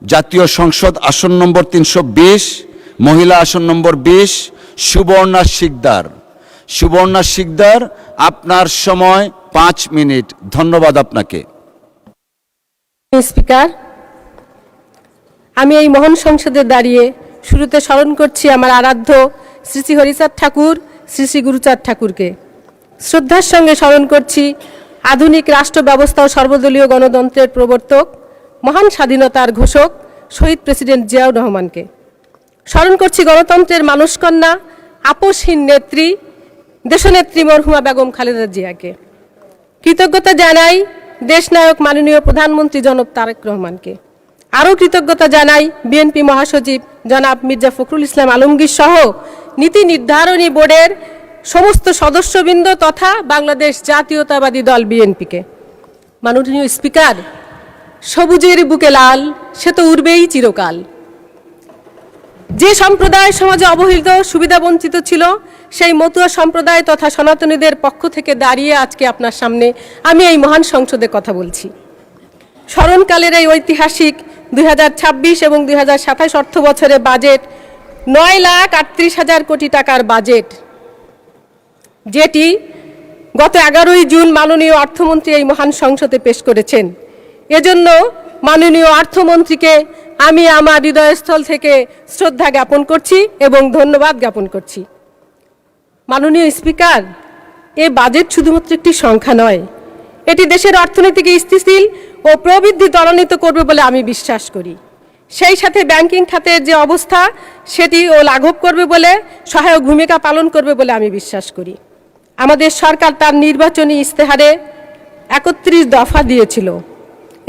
জাতীয় সংসদ আসন নম্বর 320, মহিলা আসন নম্বর 20, সুবর্ণা শিকদার। সুবর্ণা শিকদার, আপনার সময় 5 মিনিট। ধন্যবাদ আপনাকে। স্পিকার, আমি এই মহান সংসদে দাঁড়িয়ে শুরুতে স্মরণ করছি আমার আরাধ্য শ্রী শ্রী হরিচাঁদ ঠাকুর, শ্রী শ্রী গুরুচাঁদ ঠাকুরকে। শ্রদ্ধার সঙ্গে স্মরণ করছি আধুনিক রাষ্ট্র ব্যবস্থা ও সর্বদলীয় গণতন্ত্রের প্রবর্তক, মহান স্বাধীনতার ঘোষক শহীদ প্রেসিডেন্ট জিয়াউর রহমানকে। স্মরণ করছি গণতন্ত্রের মানসকন্যা, আপোষহীন নেত্রী, দেশনেত্রী মরহুমা বেগম খালেদা জিয়াকে। কৃতজ্ঞতা জানাই দেশনায়ক মাননীয় প্রধানমন্ত্রী জনাব তারেক রহমানকে। আরও কৃতজ্ঞতা জানাই বিএনপি মহাসচিব জনাব মির্জা ফখরুল ইসলাম আলমগীর সহ নীতি নির্ধারণী বোর্ডের সমস্ত সদস্যবৃন্দ তথা বাংলাদেশ জাতীয়তাবাদী দল বিএনপিকে। মাননীয় স্পিকার, সবুজের বুকে লাল, সে তো উড়বেই চিরকাল। যে সম্প্রদায় সমাজে অবহেলিত, সুবিধাবঞ্চিত ছিল, সেই মতুয়া সম্প্রদায় তথা সনাতনীদের পক্ষ থেকে দাঁড়িয়ে আজকে আপনার সামনে আমি এই মহান সংসদে কথা বলছি। স্মরণকালের এই ঐতিহাসিক 2026 এবং 2027 অর্থ বছরে বাজেট 9,38,000 কোটি টাকার বাজেট, যেটি গত 11ই জুন মাননীয় অর্থমন্ত্রী এই মহান সংসদে পেশ করেছেন। এজন্য মাননীয় অর্থমন্ত্রীকে আমি আমার হৃদয়স্থল থেকে শ্রদ্ধা জ্ঞাপন করছি এবং ধন্যবাদ জ্ঞাপন করছি। মাননীয় স্পিকার, এ বাজেট শুধুমাত্র একটি সংখ্যা নয়, এটি দেশের অর্থনীতিকে স্থিতিশীল ও প্রবৃদ্ধি ত্বরান্বিত করবে বলে আমি বিশ্বাস করি। সেই সাথে ব্যাংকিং খাতের যে অবস্থা সেটিও লাঘব করবে বলে, সহায়ক ভূমিকা পালন করবে বলে আমি বিশ্বাস করি। আমাদের সরকার তার নির্বাচনী ইস্তেহারে 31 দফা দিয়েছিল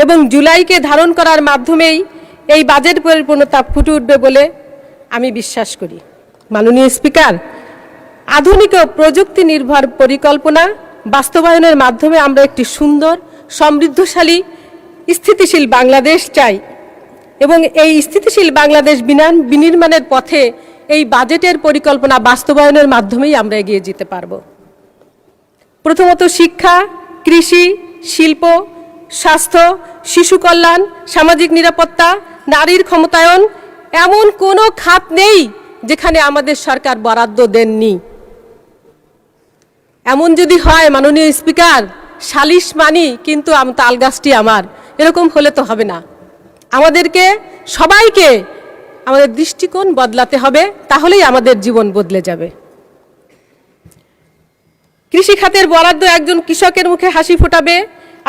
এবং জুলাইকে ধারণ করার মাধ্যমেই এই বাজেট পরিপূর্ণতা ফুটে উঠবে বলে আমি বিশ্বাস করি। মাননীয় স্পিকার, আধুনিক ও প্রযুক্তি নির্ভর পরিকল্পনা বাস্তবায়নের মাধ্যমে আমরা একটি সুন্দর, সমৃদ্ধশালী, স্থিতিশীল বাংলাদেশ চাই এবং এই স্থিতিশীল বাংলাদেশ বিনির্মাণের পথে এই বাজেটের পরিকল্পনা বাস্তবায়নের মাধ্যমেই আমরা এগিয়ে যেতে পারব। প্রথমত শিক্ষা, কৃষি, শিল্প, স্বাস্থ্য, শিশু কল্যাণ, সামাজিক নিরাপত্তা, নারীর ক্ষমতায়ন, এমন কোনো খাত নেই যেখানে আমাদের সরকার বরাদ্দ দেননি। এমন যদি হয় মাননীয় স্পিকার, সালিশ মানি কিন্তু তাল গাছটি আমার, এরকম হলে তো হবে না। আমাদেরকে সবাইকে আমাদের দৃষ্টিকোণ বদলাতে হবে, তাহলেই আমাদের জীবন বদলে যাবে। কৃষি খাতের বরাদ্দ একজন কৃষকের মুখে হাসি ফোটাবে।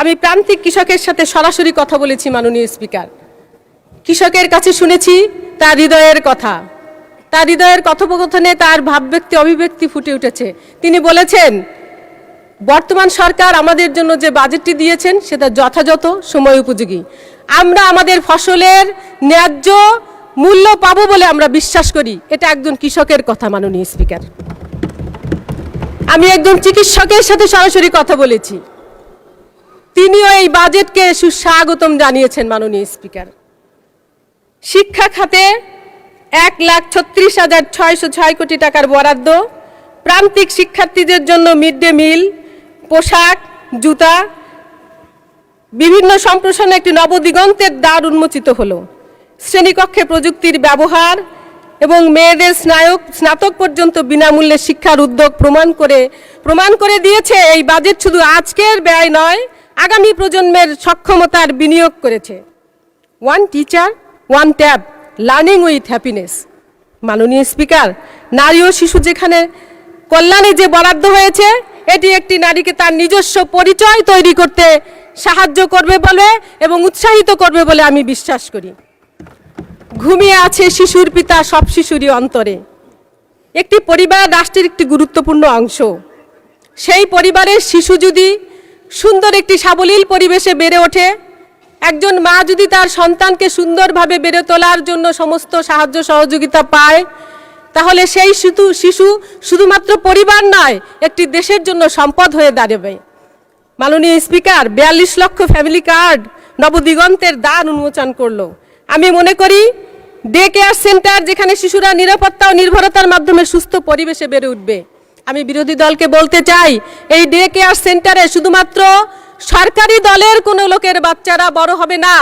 আমি প্রান্তিক কৃষকের সাথে সরাসরি কথা বলেছি মাননীয় স্পিকার। কৃষকের কাছে শুনেছি তার হৃদয়ের কথা, তার হৃদয়ের কথোপকথনে তার ভাবব্যক্তি অভিব্যক্তি ফুটে উঠেছে। তিনি বলেছেন বর্তমান সরকার আমাদের জন্য যে বাজেটটি দিয়েছেন সেটা যথাযথ, সময় উপযোগী। আমরা আমাদের ফসলের ন্যায্য মূল্য পাবো বলে আমরা বিশ্বাস করি। এটা একজন কৃষকের কথা মাননীয় স্পিকার। আমি একজন চিকিৎসকের সাথে সরাসরি কথা বলেছি, তিনিও এই বাজেটকে সুস্বাগতম জানিয়েছেন মাননীয় স্পিকার। শিক্ষা খাতে 1,36,606 কোটি টাকার বরাদ্দ, প্রান্তিক শিক্ষার্থীদের জন্য মিড ডে মিল, পোশাক, জুতা, বিভিন্ন সম্প্রসারণে একটি নবদিগন্তের দ্বার উন্মোচিত হলো। শ্রেণীকক্ষে প্রযুক্তির ব্যবহার এবং মেয়েদের স্নাতক পর্যন্ত বিনামূল্যে শিক্ষার উদ্যোগ প্রমাণ করে দিয়েছে এই বাজেট শুধু আজকের ব্যয় নয়, আগামী প্রজন্মের সক্ষমতার বিনিয়োগ করেছে। One teacher, one tab, learning with happiness. মাননীয় স্পিকার, নারী ও শিশু যেখানে কল্যাণে যে বরাদ্দ হয়েছে, এটি একটি নারীকে তার নিজস্ব পরিচয় তৈরি করতে সাহায্য করবে বলে এবং উৎসাহিত করবে বলে আমি বিশ্বাস করি। ঘুমিয়ে আছে শিশুর পিতা সব শিশুরই অন্তরে। একটি পরিবার রাষ্ট্রের একটি গুরুত্বপূর্ণ অংশ। সেই পরিবারের শিশু যদি সুন্দর একটি সাবলীল পরিবেশে বেড়ে ওঠে, একজন মা যদি তার সন্তানকে সুন্দরভাবে বেড়ে তোলার জন্য সমস্ত সাহায্য সহযোগিতা পায়, তাহলে সেই শিশু শুধুমাত্র পরিবার নয়, একটি দেশের জন্য সম্পদ হয়ে দাঁড়াবে। মাননীয় স্পিকার 42 লক্ষ ফ্যামিলি কার্ড নবদিগন্তের দ্বার উন্মোচন করলো। আমি মনে করি ডে কেয়ার সেন্টার, যেখানে শিশুরা নিরাপত্তা ও নির্ভরতার মাধ্যমে সুস্থ পরিবেশে বেড়ে উঠবে। আমি বিরোধী দলকে বলতে চাই, এই ডে কেয়ার সেন্টারে শুধুমাত্র সরকারি দলের কোনো লোকের বাচ্চারা বড় হবে না,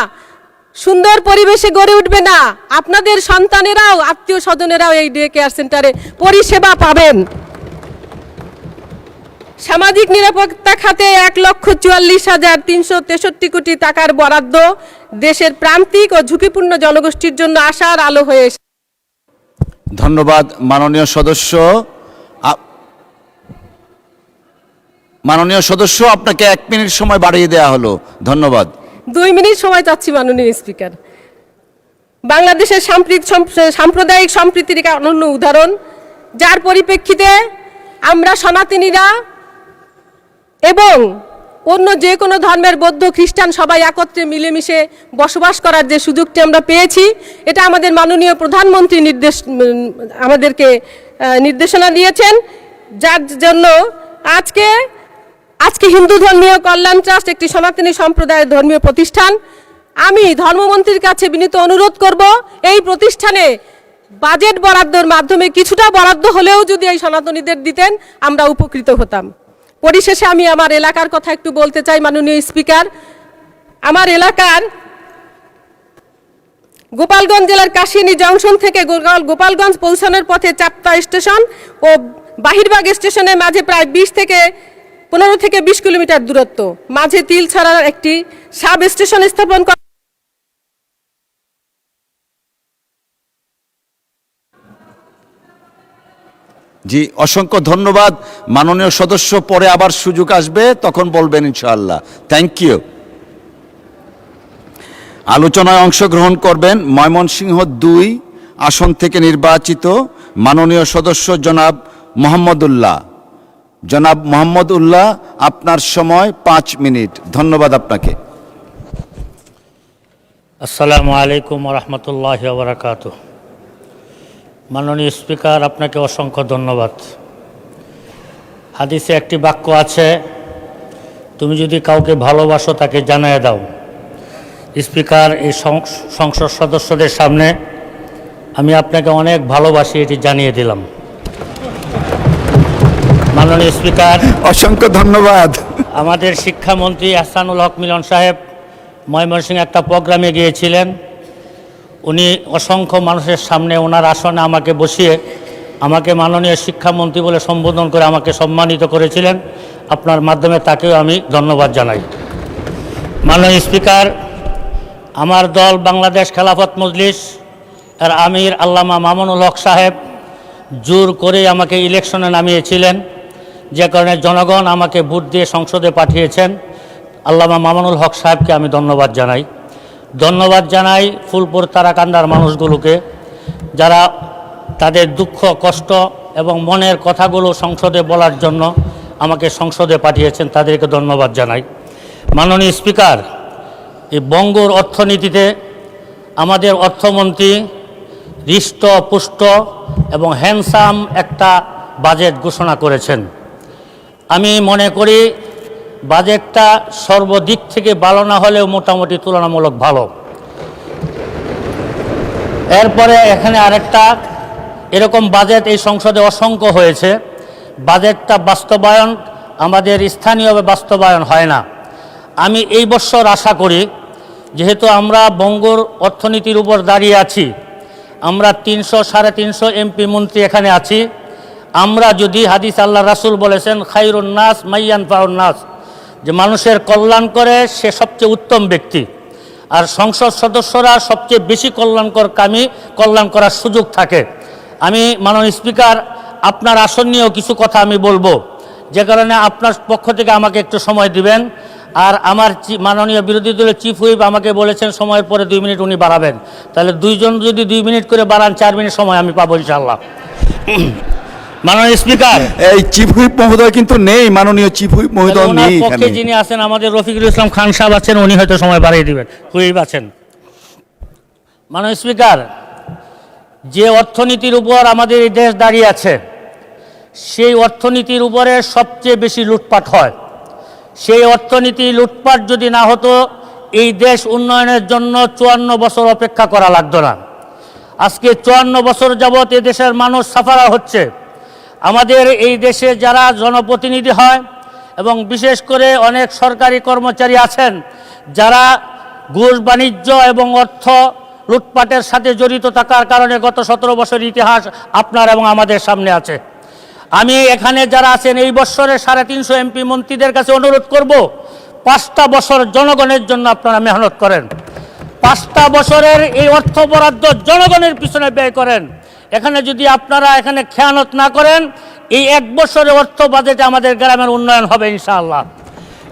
সুন্দর পরিবেশে গড়ে উঠবে না, আপনাদের সন্তানেরাও, আত্মীয় স্বজনেরাও এই ডে কেয়ার সেন্টারে পরিষেবা পাবেন। সামাজিক নিরাপত্তা খাতে 1,44,363 কোটি টাকার বরাদ্দ দেশের প্রান্তিক ও ঝুঁকিপূর্ণ জনগোষ্ঠীর জন্য আশার আলো হয়ে এসেছে। ধন্যবাদ মাননীয় সদস্য। মাননীয় সদস্য, আপনাকে 1 মিনিট সময় বাড়িয়ে দেওয়া হলো। ধন্যবাদ। 2 মিনিট সময় চাচ্ছি মাননীয় স্পিকার। বাংলাদেশের সাম্প্রদায়িক সম্প্রীতির এক অনন্য উদাহরণ, যার পরিপ্রেক্ষিতে আমরা সনাতনীরা এবং অন্য যে কোনো ধর্মের বৌদ্ধ খ্রিস্টান সবাই একত্রে মিলেমিশে বসবাস করার যে সুযোগটি আমরা পেয়েছি, এটা আমাদের মাননীয় প্রধানমন্ত্রী আমাদেরকে নির্দেশনা দিয়েছেন, যার জন্য আজকে হিন্দু ধর্মীয় কল্যাণ ট্রাস্ট একটি সনাতনী সম্প্রদায়ের ধর্মীয় প্রতিষ্ঠান। আমি ধর্মমন্ত্রীর কাছে বিনীত অনুরোধ করব, এই প্রতিষ্ঠানে বাজেট বরাদ্দর মাধ্যমে কিছুটা বরাদ্দ হলেও যদি এই সনাতনীদের দিতেন, আমরা উপকৃত হতাম। পরিশেষে আমি আমার এলাকার কথা একটু বলতে চাই মাননীয় স্পিকার। আমার এলাকার গোপালগঞ্জ জেলার কাশিয়ানী জংশন থেকে গোপালগঞ্জ পৌঁছানোর পথে চাপ্তা স্টেশন ও বাহিরবাগ স্টেশনের মাঝে প্রায় 15 থেকে 20 কিলোমিটার দূরত্ব, মাঝে তিলছড়ার একটি সাব স্টেশন স্থাপন করা। জি, অসংখ্য ধন্যবাদ মাননীয় সদস্য। পরে আবার সুযোগ আসবে, তখন বলবেন ইনশাআল্লাহ। Thank you. আলোচনায় অংশগ্রহণ করবেন ময়মনসিংহ 2 আসন থেকে নির্বাচিত মাননীয় সদস্য জনাব মোহাম্মদুল্লাহ। জনাব মোহাম্মদুল্লাহ, আপনার সময় 5 মিনিট। ধন্যবাদ আপনাকে। আসসালামু আলাইকুম রহমতুল্লাহ বারাকাতুহ। মাননীয় স্পিকার, আপনাকে অসংখ্য ধন্যবাদ। হাদিসে একটি বাক্য আছে, তুমি যদি কাউকে ভালোবাসো তাকে জানিয়ে দাও। স্পিকার, এই সংসদ সদস্যদের সামনে আমি আপনাকে অনেক ভালোবাসি, এটি জানিয়ে দিলাম। মাননীয় স্পিকার, অসংখ্য ধন্যবাদ। আমাদের শিক্ষামন্ত্রী আহসানুল হক মিলন সাহেব ময়মনসিংহে একটা প্রোগ্রামে গিয়েছিলেন। উনি অসংখ্য মানুষের সামনে ওনার আসনে আমাকে বসিয়ে আমাকে মাননীয় শিক্ষামন্ত্রী বলে সম্বোধন করে আমাকে সম্মানিত করেছিলেন। আপনার মাধ্যমে তাকেও আমি ধন্যবাদ জানাই। মাননীয় স্পিকার, আমার দল বাংলাদেশ খেলাফত মজলিস এর আমির আল্লামা মামুনুল হক সাহেব জোর করে আমাকে ইলেকশনে নামিয়েছিলেন, যে কারণে জনগণ আমাকে ভোট দিয়ে সংসদে পাঠিয়েছেন। আল্লামা মামুনুল হক সাহেবকে আমি ধন্যবাদ জানাই ফুলপুর তারাকান্দার মানুষগুলোকে, যারা তাদের দুঃখ কষ্ট এবং মনের কথাগুলো সংসদে বলার জন্য আমাকে সংসদে পাঠিয়েছেন, তাদেরকে ধন্যবাদ জানাই। মাননীয় স্পিকার, এই বঙ্গর অর্থনীতিতে আমাদের অর্থমন্ত্রী হৃষ্টপুষ্ট এবং হ্যান্ডসাম একটা বাজেট ঘোষণা করেছেন। আমি মনে করি বাজেটটা সর্বদিক থেকে ভালো না হলেও মোটামুটি তুলনামূলক ভালো। এরপরে এখানে আরেকটা এরকম বাজেট এই সংসদে অসংখ্য হয়েছে, বাজেটটা বাস্তবায়ন আমাদের স্থানীয়ভাবে বাস্তবায়ন হয় না। আমি এই বছর আশা করি, যেহেতু আমরা বঙ্গর অর্থনীতির উপর দাঁড়িয়ে আছি, আমরা 300-350 এমপি মন্ত্রী এখানে আছি, আমরা যদি হাদিস আল্লাহ রাসূল বলেছেন খায়রুন নাস মাইয়ানফাউন নাস, যে মানুষের কল্যাণ করে সে সবচেয়ে উত্তম ব্যক্তি, আর সংসদ সদস্যরা সবচেয়ে বেশি কল্যাণ করার সুযোগ থাকে। আমি মাননীয় স্পিকার, আপনার আসন নিয়েও কিছু কথা আমি বলবো, যে কারণে আপনার পক্ষ থেকে আমাকে একটু সময় দিবেন। আর আমার মাননীয় বিরোধী দলের চিফ হুইপ আমাকে বলেছেন সময়ের পরে 2 মিনিট উনি বাড়াবেন, তাহলে দুইজন যদি 2 মিনিট করে বাড়ান 4 মিনিট সময় আমি পাবো ইনশাআল্লাহ। মাননীয় স্পিকার, এই চিফ হুইপ মহোদয় কিন্তু নেই, মাননীয় চিফ হুইপ মহোদয় ওনার নেই পক্ষে এখানে। যিনি আছেন আমাদের রফিকুল ইসলাম খান সাহেব আছেন, উনি হয়তো সময় বাড়িয়ে দিবেন, হুইপ আছেন। মাননীয় স্পিকার, যে অর্থনীতির উপর আমাদের এই দেশ দাঁড়িয়ে আছে, সেই অর্থনীতির উপরে সবচেয়ে বেশি লুটপাট হয়। সেই অর্থনীতি লুটপাট যদি না হতো, এই দেশ উন্নয়নের জন্য 54 বছর অপেক্ষা করা লাগতো না। আজকে 54 বছর যাবৎ এ দেশের মানুষ সাফারা হচ্ছে। আমাদের এই দেশে যারা জনপ্রতিনিধি হয় এবং বিশেষ করে অনেক সরকারি কর্মচারী আছেন যারা ঘুষ বাণিজ্য এবং অর্থ লুটপাটের সাথে জড়িত থাকার কারণে গত 17 বছর ইতিহাস আপনার এবং আমাদের সামনে আছে। আমি এখানে যারা আছেন এই বছরে 350 এমপি মন্ত্রীদের কাছে অনুরোধ করব, 5টা বছর জনগণের জন্য আপনারা মেহনত করেন। 5টা বছরের এই অর্থ বরাদ্দ জনগণের পিছনে ব্যয় করেন। এখানে যদি আপনারা এখানে খেয়ানত না করেন, এই 1 বছরের অর্থ বাজেটে আমাদের গ্রামের উন্নয়ন হবে ইনশাআল্লাহ।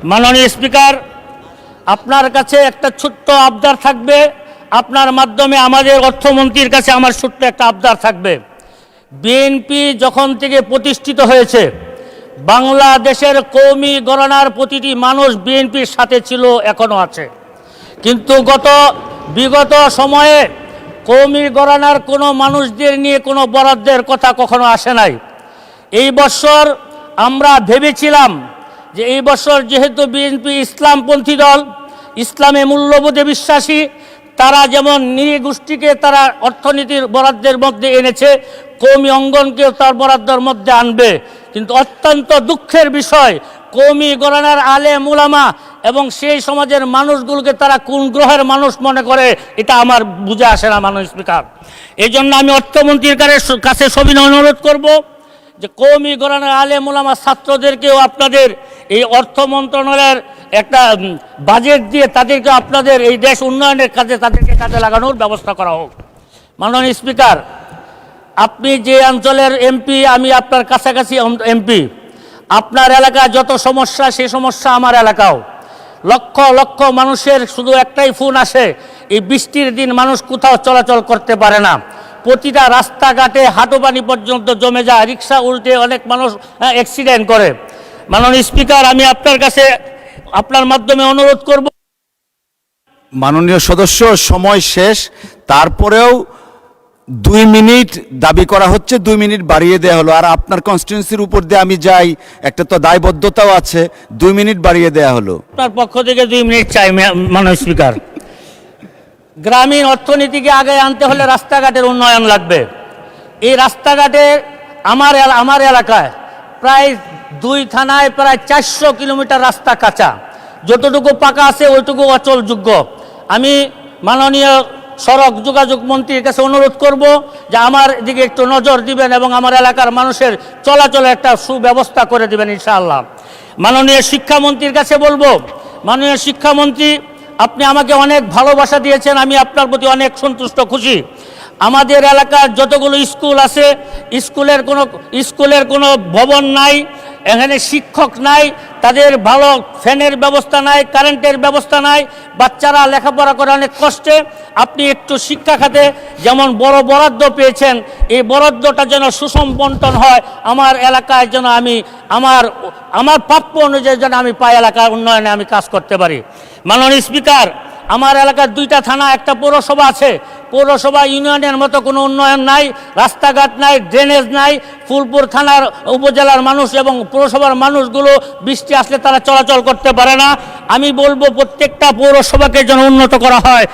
মাননীয় স্পিকার, আপনার কাছে একটা ছোট্ট আবদার থাকবে, আপনার মাধ্যমে আমাদের অর্থমন্ত্রীর কাছে আমার ছোট্ট একটা আবদার থাকবে। বিএনপি যখন থেকে প্রতিষ্ঠিত হয়েছে, বাংলাদেশের কওমি গণনার প্রতিটি মানুষ বিএনপির সাথে ছিল, এখনো আছে। কিন্তু বিগত সময়ে কওমি গণনার কোনো মানুষদের নিয়ে কোনো বরাদ্দের কথা কখনো আসে নাই। এই বছর আমরা ভেবেছিলাম যে এই বছর যেহেতু বিএনপি ইসলামপন্থী দল, ইসলামে মূল্যবোধে বিশ্বাসী, তারা যেমন নৃগোষ্ঠীকে তারা অর্থনীতির বরাদ্দের মধ্যে এনেছে, কওমি অঙ্গনকেও তার বরাদ্দের মধ্যে আনবে। কিন্তু অত্যন্ত দুঃখের বিষয়, কওমি গণনার আলেম উলামা এবং সেই সমাজের মানুষগুলোকে তারা কোন গ্রহের মানুষ মনে করে, এটা আমার বুঝে আসে না মাননীয় স্পিকার। এই জন্য আমি অর্থমন্ত্রীর কাছে সবিনয় অনুরোধ করব যে কওমি গণনার আলেম উলামা ছাত্রদেরকেও আপনাদের এই অর্থ মন্ত্রণালয়ের একটা বাজেট দিয়ে তাদেরকে আপনাদের এই দেশ উন্নয়নের কাজে তাদেরকে কাজে লাগানোর ব্যবস্থা করা হোক। মাননীয় স্পিকার, আপনি যে অঞ্চলের এমপি, আমি আপনার কাছাকাছি এমপি। আপনার এলাকায় যত সমস্যা, সেই সমস্যা আমার এলাকাও। লক্ষ লক্ষ মানুষের শুধু একটাই ফোন আসে, এই বৃষ্টির দিন মানুষ কোথাও চলাচল করতে পারে না। প্রতিটা রাস্তাঘাটে হাঁটু পানি পর্যন্ত জমে যায়, রিক্সা উল্টে অনেক মানুষ অ্যাক্সিডেন্ট করে। মাননীয় স্পিকার, আমি আপনার কাছে আপনার মাধ্যমে অনুরোধ করব। মাননীয় সদস্য, সময় শেষ, তারপরেও 2 মিনিট দাবি করা হচ্ছে, 2 মিনিট বাড়িয়ে দেওয়া হলো। আর আপনার কনস্টিটিউন্সির উপর দিয়ে আমি যাই, একটা তো দায়বদ্ধতাও আছে, 2 মিনিট বাড়িয়ে দেওয়া হলো। আপনার পক্ষ থেকে 2 মিনিট চাই মাননীয় স্পিকার। গ্রামীণ অর্থনীতিকে আগে আনতে হলে রাস্তাঘাটের উন্নয়ন লাগবে। এই রাস্তাঘাটে আমার এলাকায় প্রায় 2 থানায় প্রায় 400 কিলোমিটার রাস্তা কাঁচা, যতটুকু পাকা আছে ওইটুকু অচলযোগ্য। আমি মাননীয় সড়ক যোগাযোগ মন্ত্রীর কাছে অনুরোধ করব যে আমার দিকে একটু নজর দিবেন এবং আমার এলাকার মানুষের চলাচলে একটা সুব্যবস্থা করে দিবেন ইনশাআল্লাহ। মাননীয় শিক্ষামন্ত্রীর কাছে বলবো, মাননীয় শিক্ষামন্ত্রী, আপনি আমাকে অনেক ভালোবাসা দিয়েছেন, আমি আপনার প্রতি অনেক সন্তুষ্ট, খুশি। আমাদের এলাকার যতগুলো স্কুল আছে, স্কুলের কোনো ভবন নাই, এখানে শিক্ষক নাই, তাদের ভালো ফ্যানের ব্যবস্থা নাই, কারেন্টের ব্যবস্থা নাই, বাচ্চারা লেখাপড়া করে অনেক কষ্টে। আপনি একটু শিক্ষা খাতে যেমন বড় বরাদ্দ পেয়েছেন, এই বরাদ্দটা যেন সুষম বন্টন হয়, আমার এলাকায় যেন আমি আমার প্রাপ্য অনুযায়ী যেন আমি পাই, এলাকার উন্নয়নে আমি কাজ করতে পারি। মাননীয় স্পিকার, আমার এলাকার 2টা থানা, একটা পৌরসভা আছে। পৌরসভা ইউনিয়নের মতো কোনো উন্নয়ন নাই, রাস্তাঘাট নাই, ড্রেনেজ নাই। ফুলপুর থানার উপজেলার মানুষ এবং পৌরসভার মানুষগুলো বৃষ্টি আসলে তারা চলাচল করতে পারে না। আমি বলবো প্রত্যেকটা পৌরসভাকে যেন উন্নত করা হয়,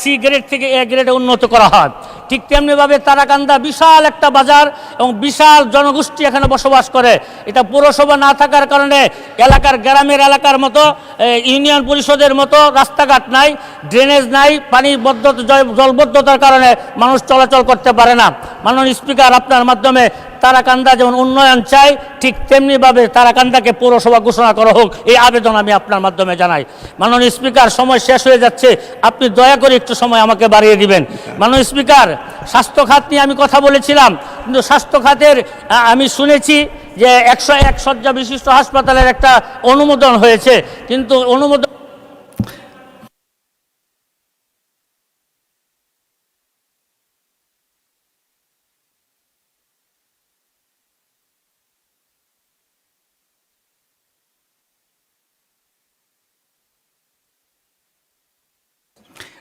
সি গ্রেড থেকে এ গ্রেডে উন্নত করা হয়। ঠিক তেমনিভাবে তারাকান্দা বিশাল একটা বাজার এবং বিশাল জনগোষ্ঠী এখানে বসবাস করে। এটা পৌরসভা না থাকার কারণে গ্রামের এলাকার মতো ইউনিয়ন পরিষদের মতো রাস্তাঘাট নাই, ড্রেনেজ নাই, পানির জলবদ্ধতার কারণে মানুষ চলাচল করতে পারে না। মাননীয় স্পিকার, আপনার মাধ্যমে তারাকান্দা যেমন উন্নয়ন চাই, ঠিক তেমনিভাবে তারাকান্দাকে পৌরসভা ঘোষণা করা হোক, এই আবেদন আমি আপনার মাধ্যমে জানাই। মাননীয় স্পিকার, সময় শেষ হয়ে যাচ্ছে, আপনি দয়া করে একটু সময় আমাকে বাড়িয়ে দিবেন। মাননীয় স্পিকার, স্বাস্থ্য খাত নিয়ে আমি কথা বলেছিলাম, কিন্তু স্বাস্থ্য খাতের আমি শুনেছি যে 101 শয্যা বিশিষ্ট হাসপাতালের একটা অনুমোদন হয়েছে, কিন্তু অনুমোদন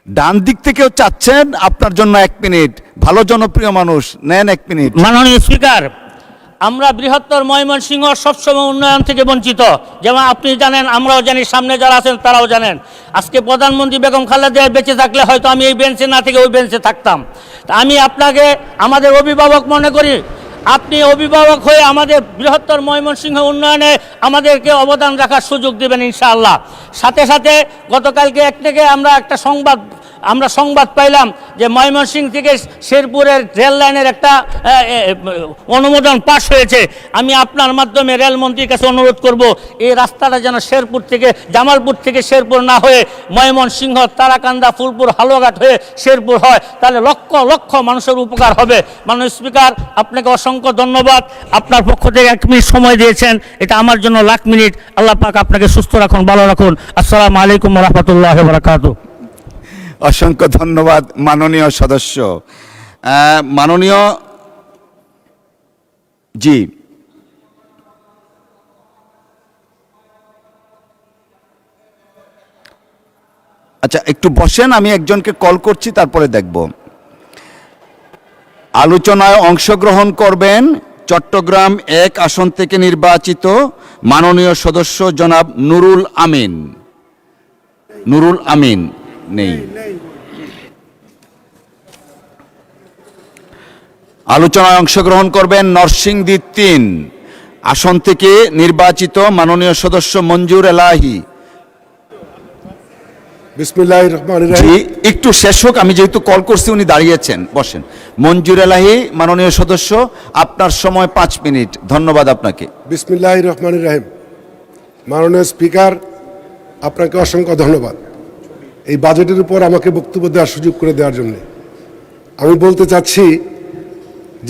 ডান দিক থেকেও চাচ্ছেন, আপনার জন্য 1 মিনিট। ভালো জনপ্রিয় মানুষ, নেন 1 মিনিট। মাননীয় স্পিকার, আমরা বৃহত্তর ময়মনসিংহ সবসময় উন্নয়ন থেকে বঞ্চিত, যেমন আপনি জানেন, আমরাও জানি, সামনে যারা আছেন তারাও জানেন। আজকে প্রধানমন্ত্রী বেগম খালেদা জিয়া বেঁচে থাকলে হয়তো আমি এই বেঞ্চে না থেকে ওই বেঞ্চে থাকতাম। তা আমি আপনাকে আমাদের অভিভাবক মনে করি। আপনি অভিভাবক হয়ে আমাদের বৃহত্তর ময়মনসিংহ উন্নয়নে আমাদেরকে অবদান রাখার সুযোগ দেবেন ইনশাআল্লাহ। সাথে সাথে গতকালকে থেকে আমরা একটা সংবাদ পাইলাম যে ময়মনসিংহ থেকে শেরপুরের রেল লাইনের একটা অনুমোদন পাশ হয়েছে। আমি আপনার মাধ্যমে রেলমন্ত্রীর কাছে অনুরোধ করব, এই রাস্তাটা যেন জামালপুর থেকে শেরপুর না হয়ে ময়মনসিংহ, তারাকান্দা, ফুলপুর, হালুয়াঘাট হয়ে শেরপুর হয়, তাহলে লক্ষ লক্ষ মানুষের উপকার হবে। মাননীয় স্পিকার, আপনাকে অসংখ্য ধন্যবাদ। আপনার পক্ষ থেকে 1 মিনিট সময় দিয়েছেন, এটা আমার জন্য লাখ মিনিট। আল্লাহ পাক আপনাকে সুস্থ রাখুন, ভালো রাখুন। আসসালামু আলাইকুম ওয়া রাহমাতুল্লাহি ওয়া বারাকাতুহু। অসংখ্য ধন্যবাদ মাননীয় সদস্য। মাননীয় জি, আচ্ছা একটু বসেন, আমি একজনকে কল করছি, তারপরে দেখব। আলোচনায় অংশগ্রহণ করবেন চট্টগ্রাম 1 আসন থেকে নির্বাচিত মাননীয় সদস্য জনাব নুরুল আমিন। নুরুল আমিন নেই। আলোচনায় অংশগ্রহণ করবেন নরসিংদী 3 আসন থেকে নির্বাচিত মাননীয় সদস্য মঞ্জুর এলাহি। বিসমিল্লাহির রহমানির জি, রহিম। একটু শেষ হোক, আমি যেহেতু কল করছি, উনি দাঁড়িয়েছেন, বসেন। মঞ্জুর এলাহি মাননীয় সদস্য, আপনার সময় 5 মিনিট। ধন্যবাদ আপনাকে। বিসমিল্লাহির রহমানির রহিম। মাননীয় স্পিকার, আপনাকে অসংখ্য ধন্যবাদ এই বাজেটের উপর আমাকে বক্তব্য দেওয়ার সুযোগ করে দেওয়ার জন্য। আমি বলতে চাচ্ছি,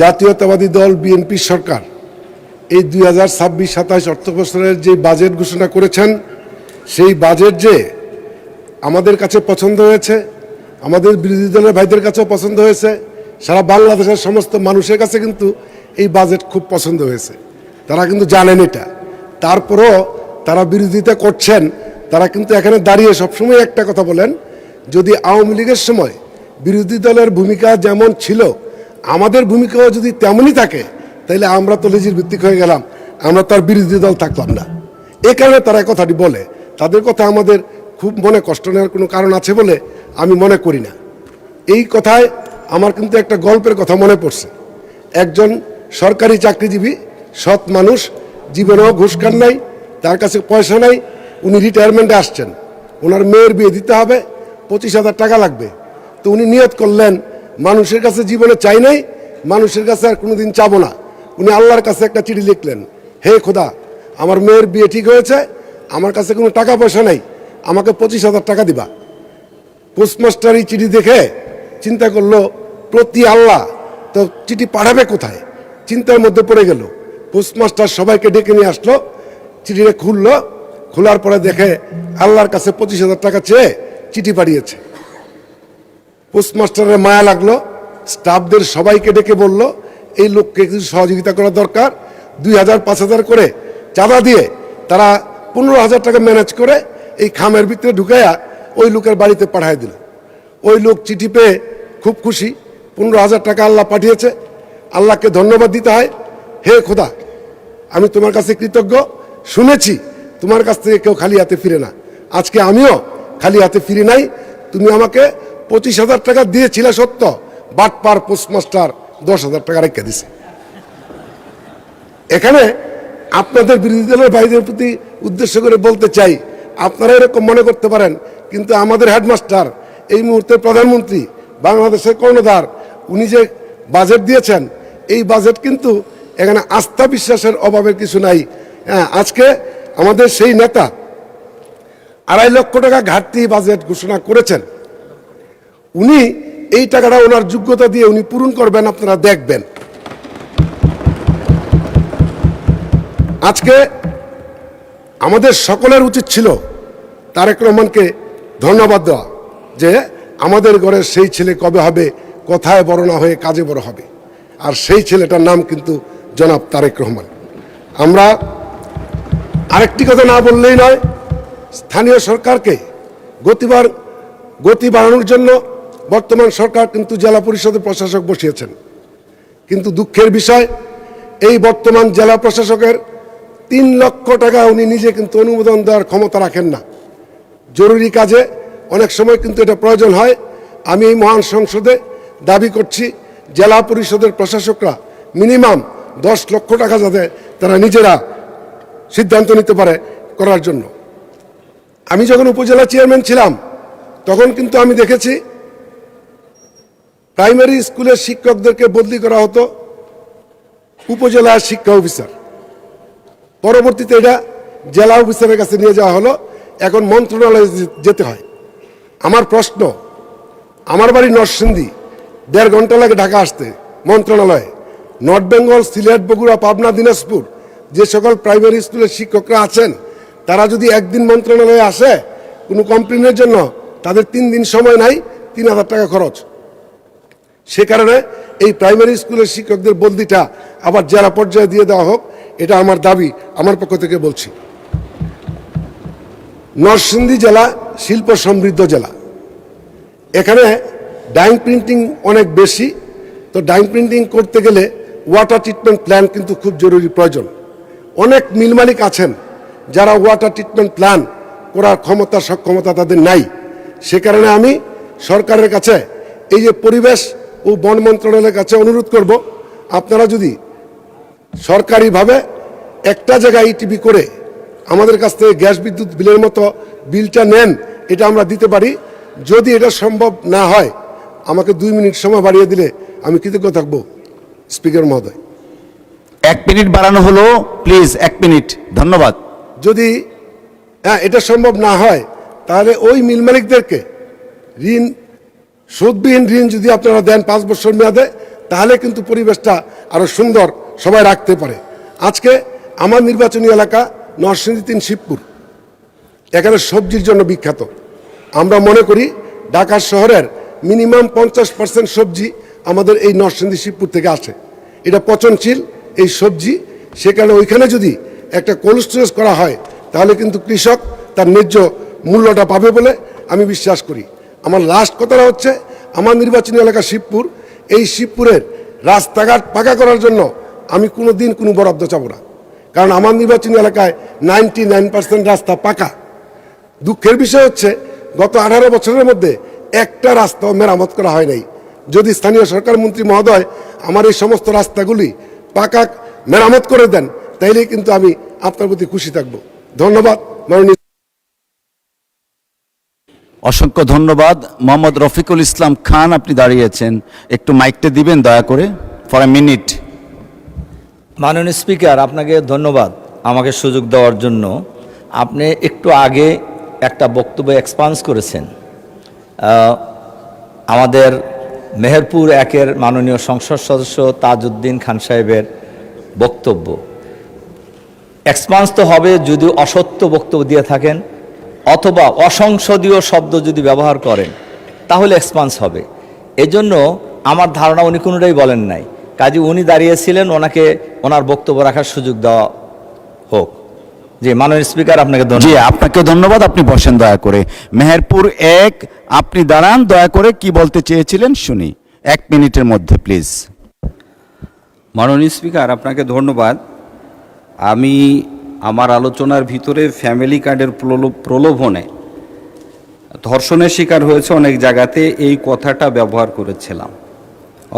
জাতীয়তাবাদী দল বিএনপি সরকার এই 2026-27 অর্থ বছরের যে বাজেট ঘোষণা করেছেন, সেই বাজেট যে আমাদের কাছে পছন্দ হয়েছে, আমাদের বিরোধী দলের ভাইদের কাছেও পছন্দ হয়েছে, সারা বাংলাদেশের সমস্ত মানুষের কাছে কিন্তু এই বাজেট খুব পছন্দ হয়েছে। তারা কিন্তু জানেন এটা, তারপরও তারা বিরোধিতা করছেন। তারা কিন্তু এখানে দাঁড়িয়ে সবসময় একটা কথা বলেন, যদি আওয়ামী লীগের সময় বিরোধী দলের ভূমিকা যেমন ছিল, আমাদের ভূমিকাও যদি তেমনই থাকে, তাহলে আমরা তো লেজির ভিত্তিক হয়ে গেলাম, আমরা তার বিরোধী দল থাকলাম না। এ কারণে তারা কথাটি বলে। তাদের কথা আমাদের খুব মনে কষ্ট নেওয়ার কোনো কারণ আছে বলে আমি মনে করি না। এই কথায় আমার কিন্তু একটা গল্পের কথা মনে পড়ছে। একজন সরকারি চাকরিজীবী সৎ মানুষ, জীবনেও ঘুষ খান নাই, তার কাছে পয়সা নাই, উনি রিটায়ারমেন্টে আসছেন, ওনার মেয়ের বিয়ে দিতে হবে, 25,000 টাকা লাগবে। তো উনি নিয়ত করলেন, মানুষের কাছে জীবনে চাই নাই, মানুষের কাছে আর কোনোদিন চাবো না। উনি আল্লাহর কাছে একটা চিঠি লিখলেন, হে খোদা, আমার মেয়ের বিয়ে ঠিক হয়েছে, আমার কাছে কোনো টাকা পয়সা নাই, আমাকে 25,000 টাকা দিবা। পোস্টমাস্টার এই চিঠি দেখে চিন্তা করলো, প্রতি আল্লাহ, তো চিঠি পাঠাবে কোথায়? চিন্তার মধ্যে পড়ে গেল। পোস্টমাস্টার সবাইকে ডেকে নিয়ে আসলো, চিঠিটা খুললো, খোলার পরে দেখে আল্লাহর কাছে 25,000 টাকা চেয়ে চিঠি পাঠিয়েছে। পোস্টমাস্টারের মায়া লাগলো, স্টাফদের সবাইকে ডেকে বলল, এই লোককে কিছু সহযোগিতা করা দরকার। 2,000-5,000 করে চাঁদা দিয়ে তারা 15,000 টাকা ম্যানেজ করে এই খামের ভিতরে ঢুকাইয়া ওই লোকের বাড়িতে পাঠিয়ে দিল। ওই লোক চিঠি পেয়ে খুব খুশি, 15,000 টাকা আল্লাহ পাঠিয়েছে, আল্লাহকে ধন্যবাদ দিতে হয়। হে খোদা, আমি তোমার কাছে কৃতজ্ঞ, শুনেছি তোমার কাছ থেকে কেউ খালি হাতে ফিরে না, আজকে আমিও খালি হাতে ফিরে নাই। তুমি আমাকে 25,000 টাকা দিয়েছিলে সত্য, বাটপার পোস্টমাস্টার 10,000 টাকা রেখে দিছে। এখানে আপনাদের বিরোধী দলের ভাইদের প্রতি উদ্দেশ্য করে বলতে চাই, আপনারা এরকম মনে করতে পারেন, কিন্তু আমাদের হেডমাস্টার, এই মুহূর্তে প্রধানমন্ত্রী, বাংলাদেশের কর্ণধার, উনি যে বাজেট দিয়েছেন, এই বাজেট কিন্তু এখানে আস্থা বিশ্বাসের অভাবের কিছু নাই। হ্যাঁ, আজকে আমাদের সেই নেতা 2.5 লক্ষ টাকা ঘাটতি বাজেট ঘোষণা করেছেন। উনি এই টাকাটা ওনার যোগ্যতা দিয়ে উনি পূরণ করবেন, আপনারা দেখবেন। আজকে আমাদের সকলের উচিত ছিল তারেক রহমানকে ধন্যবাদ দেওয়া, যে আমাদের ঘরের সেই ছেলে কবে হবে, কথায় বড় না হয়ে কাজে বড় হবে। আর সেই ছেলেটার নাম কিন্তু জনাব তারেক রহমান। আমরা আরেকটি কথা না বললেই নয়, স্থানীয় সরকারকে গতি বাড়ানোর জন্য বর্তমান সরকার কিন্তু জেলা পরিষদের প্রশাসক বসিয়েছেন, কিন্তু দুঃখের বিষয় এই বর্তমান জেলা প্রশাসকের 3 লক্ষ টাকা উনি নিজে কিন্তু অনুমোদন দেওয়ার ক্ষমতা রাখেন না। জরুরি কাজে অনেক সময় কিন্তু এটা প্রয়োজন হয়। আমি এই মহান সংসদে দাবি করছি জেলা পরিষদের প্রশাসকরা মিনিমাম 10 লক্ষ টাকা যাতে তারা নিজেরা সিদ্ধান্ত নিতে পারে করার জন্য। আমি যখন উপজেলা চেয়ারম্যান ছিলাম তখন কিন্তু আমি দেখেছি প্রাইমারি স্কুলের শিক্ষকদেরকে বদলি করা হতো উপজেলা শিক্ষা অফিসার, পরবর্তীতে এটা জেলা অফিসারের কাছে নিয়ে যাওয়া হলো, এখন মন্ত্রণালয়ে যেতে হয়। আমার প্রশ্ন, আমার বাড়ি নরসিংদী, 1.5 ঘন্টা লাগে ঢাকা আসতে মন্ত্রণালয়ে। নর্থ বেঙ্গল, সিলেট, বগুড়া, পাবনা, দিনাজপুর যে সকল প্রাইমারি স্কুলের শিক্ষকরা আছেন তারা যদি একদিন মন্ত্রণালয়ে আসে কোনো কমপ্লেনের জন্য, তাদের 3 দিন সময় নাই, 3000 টাকা খরচ। সে কারণে এই প্রাইমারি স্কুলের শিক্ষকদের বদলিটা আবার জেলা পর্যায়ে দিয়ে দেওয়া হোক, এটা আমার দাবি, আমার পক্ষ থেকে বলছি। নরসিংদী জেলা শিল্প সমৃদ্ধ জেলা, এখানে ডাইং প্রিন্টিং অনেক বেশি। তো ডাইং প্রিন্টিং করতে গেলে ওয়াটার ট্রিটমেন্ট প্ল্যান কিন্তু খুব জরুরি প্রয়োজন। অনেক মিল মালিক আছেন যারা ওয়াটার ট্রিটমেন্ট প্ল্যান করার ক্ষমতা সক্ষমতা তাদের নাই। সে কারণে আমি সরকারের কাছে এই যে পরিবেশ ও বন মন্ত্রণালয়ের কাছে অনুরোধ করব, আপনারা যদি সরকারিভাবে একটা জায়গায় ইটিভি করে আমাদের কাছ থেকে গ্যাস বিদ্যুৎ বিলের মতো বিলটা নেন, এটা আমরা দিতে পারি। যদি এটা সম্ভব না হয় আমাকে 2 মিনিট সময় বাড়িয়ে দিলে আমি কৃতজ্ঞ থাকবো স্পিকার মহোদয়। 1 মিনিট বাড়ানো হলো, প্লিজ 1 মিনিট, ধন্যবাদ। যদি এটা সম্ভব না হয় তাহলে ওই মিল মালিকদেরকে ঋণ, সুদবিহীন ঋণ যদি আপনারা দেন 5 বছর মেয়াদে, তাহলে কিন্তু পরিবেশটা আরো সুন্দর সবাই রাখতে পারে। আজকে আমার নির্বাচনী এলাকা নরসিংদী 3 শিবপুর, এখানে সবজির জন্য বিখ্যাত। আমরা মনে করি ঢাকা শহরের মিনিমাম 50% সবজি আমাদের এই নরসিংদী শিবপুর থেকে আসে। এটা পচনশীল এই সবজি, সেখানে ওইখানে যদি একটা কোল্ড স্টোরেজ করা হয় তাহলে কিন্তু কৃষক তার ন্যায্য মূল্যটা পাবে বলে আমি বিশ্বাস করি। আমার লাস্ট কথাটা হচ্ছে, আমার নির্বাচনী এলাকা শিবপুর, এই শিবপুরের রাস্তাঘাট পাকা করার জন্য আমি কোনো দিন কোনো বরাদ্দ চাবো না, কারণ আমার নির্বাচনী এলাকায় 99% রাস্তা পাকা। দুঃখের বিষয় হচ্ছে গত 18 বছরের মধ্যে একটা রাস্তাও মেরামত করা হয় নাই। যদি স্থানীয় সরকার মন্ত্রী মহোদয় আমার এই সমস্ত রাস্তাগুলি পাকা মেরামত করে দেন তাইলেই কিন্তু আমি আপনার প্রতি খুশি থাকব। ধন্যবাদ মাননীয়। অসংখ্য ধন্যবাদ। মোহাম্মদ রফিকুল ইসলাম খান, আপনি দাঁড়িয়েছেন, একটু মাইকটা দিবেন দয়া করে ফর এ মিনিট। মাননীয় স্পিকার, আপনাকে ধন্যবাদ আমাকে সুযোগ দেওয়ার জন্য। আপনি একটু আগে একটা বক্তব্য এক্সপান্স করেছেন আমাদের মেহেরপুর 1-এর মাননীয় সংসদ সদস্য তাজউদ্দিন খান সাহেবের বক্তব্য। এক্সপান্স তো হবে যদি অসত্য বক্তব্য দিয়ে থাকেন অথবা অসংসদীয় শব্দ যদি ব্যবহার করেন, তাহলে এক্সপান্স হবে। এজন্য আমার ধারণা উনি কোনোটাই বলেন নাই, কাজে উনি দাঁড়িয়েছিলেন, ওনাকে ওনার বক্তব্য রাখার সুযোগ দেওয়া হোক। জি মাননীয় স্পিকার, আপনাকে জি ধন্যবাদ। আপনাকে ধন্যবাদ, আপনি বসেন দয়া করে। মেহেরপুর 1, আপনি দাঁড়ান, দয়া করে কি বলতে চেয়েছিলেন শুনি 1 মিনিটের মধ্যে প্লিজ। মাননীয় স্পিকার, আপনাকে ধন্যবাদ। আমি আমার আলোচনার ভিতরে ফ্যামিলি কার্ডের প্রলোভনে ধর্ষণের শিকার হয়েছে অনেক জায়গাতে এই কথাটা ব্যবহার করেছিলাম।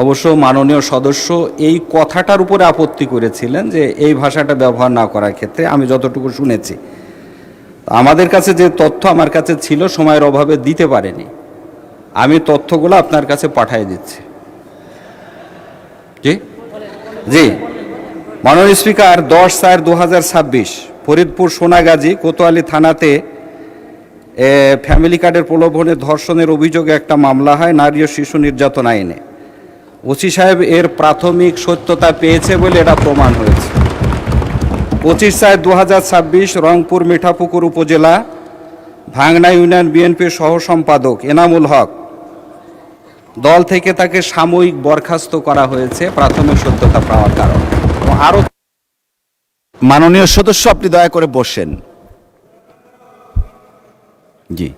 অবশ্য মাননীয় সদস্য এই কথাটার উপরে আপত্তি করেছিলেন যে এই ভাষাটা ব্যবহার না করার ক্ষেত্রে। আমি যতটুকু শুনেছি, আমাদের কাছে যে তথ্য আমার কাছে ছিল সময়ের অভাবে দিতে পারেনি, আমি তথ্যগুলো আপনার কাছে পাঠিয়ে দিচ্ছি। জি জি মাননীয় স্পিকার, 10/4/2026 ফরিদপুর সোনাগাজী কোতোয়ালি থানাতে ফ্যামিলি কার্ডের প্রলোভনে ধর্ষণের অভিযোগে একটা মামলা হয় নারী ও শিশু নির্যাতন আইনে। ওসি সাহেব এর প্রাথমিক সত্যতা পেয়েছে বলে এটা প্রমাণ হয়েছে। 25/4/2026 রংপুর মিঠাপুকুর উপজেলা ভাংনা ইউনিয়ন বিএনপির সহ সম্পাদক এনামুল হক দল থেকে তাকে সাময়িক বরখাস্ত করা হয়েছে প্রাথমিক সত্যতা পাওয়ার কারণে। আরো মাননীয় সদস্য, আপনি দয়া করে বসেন। জি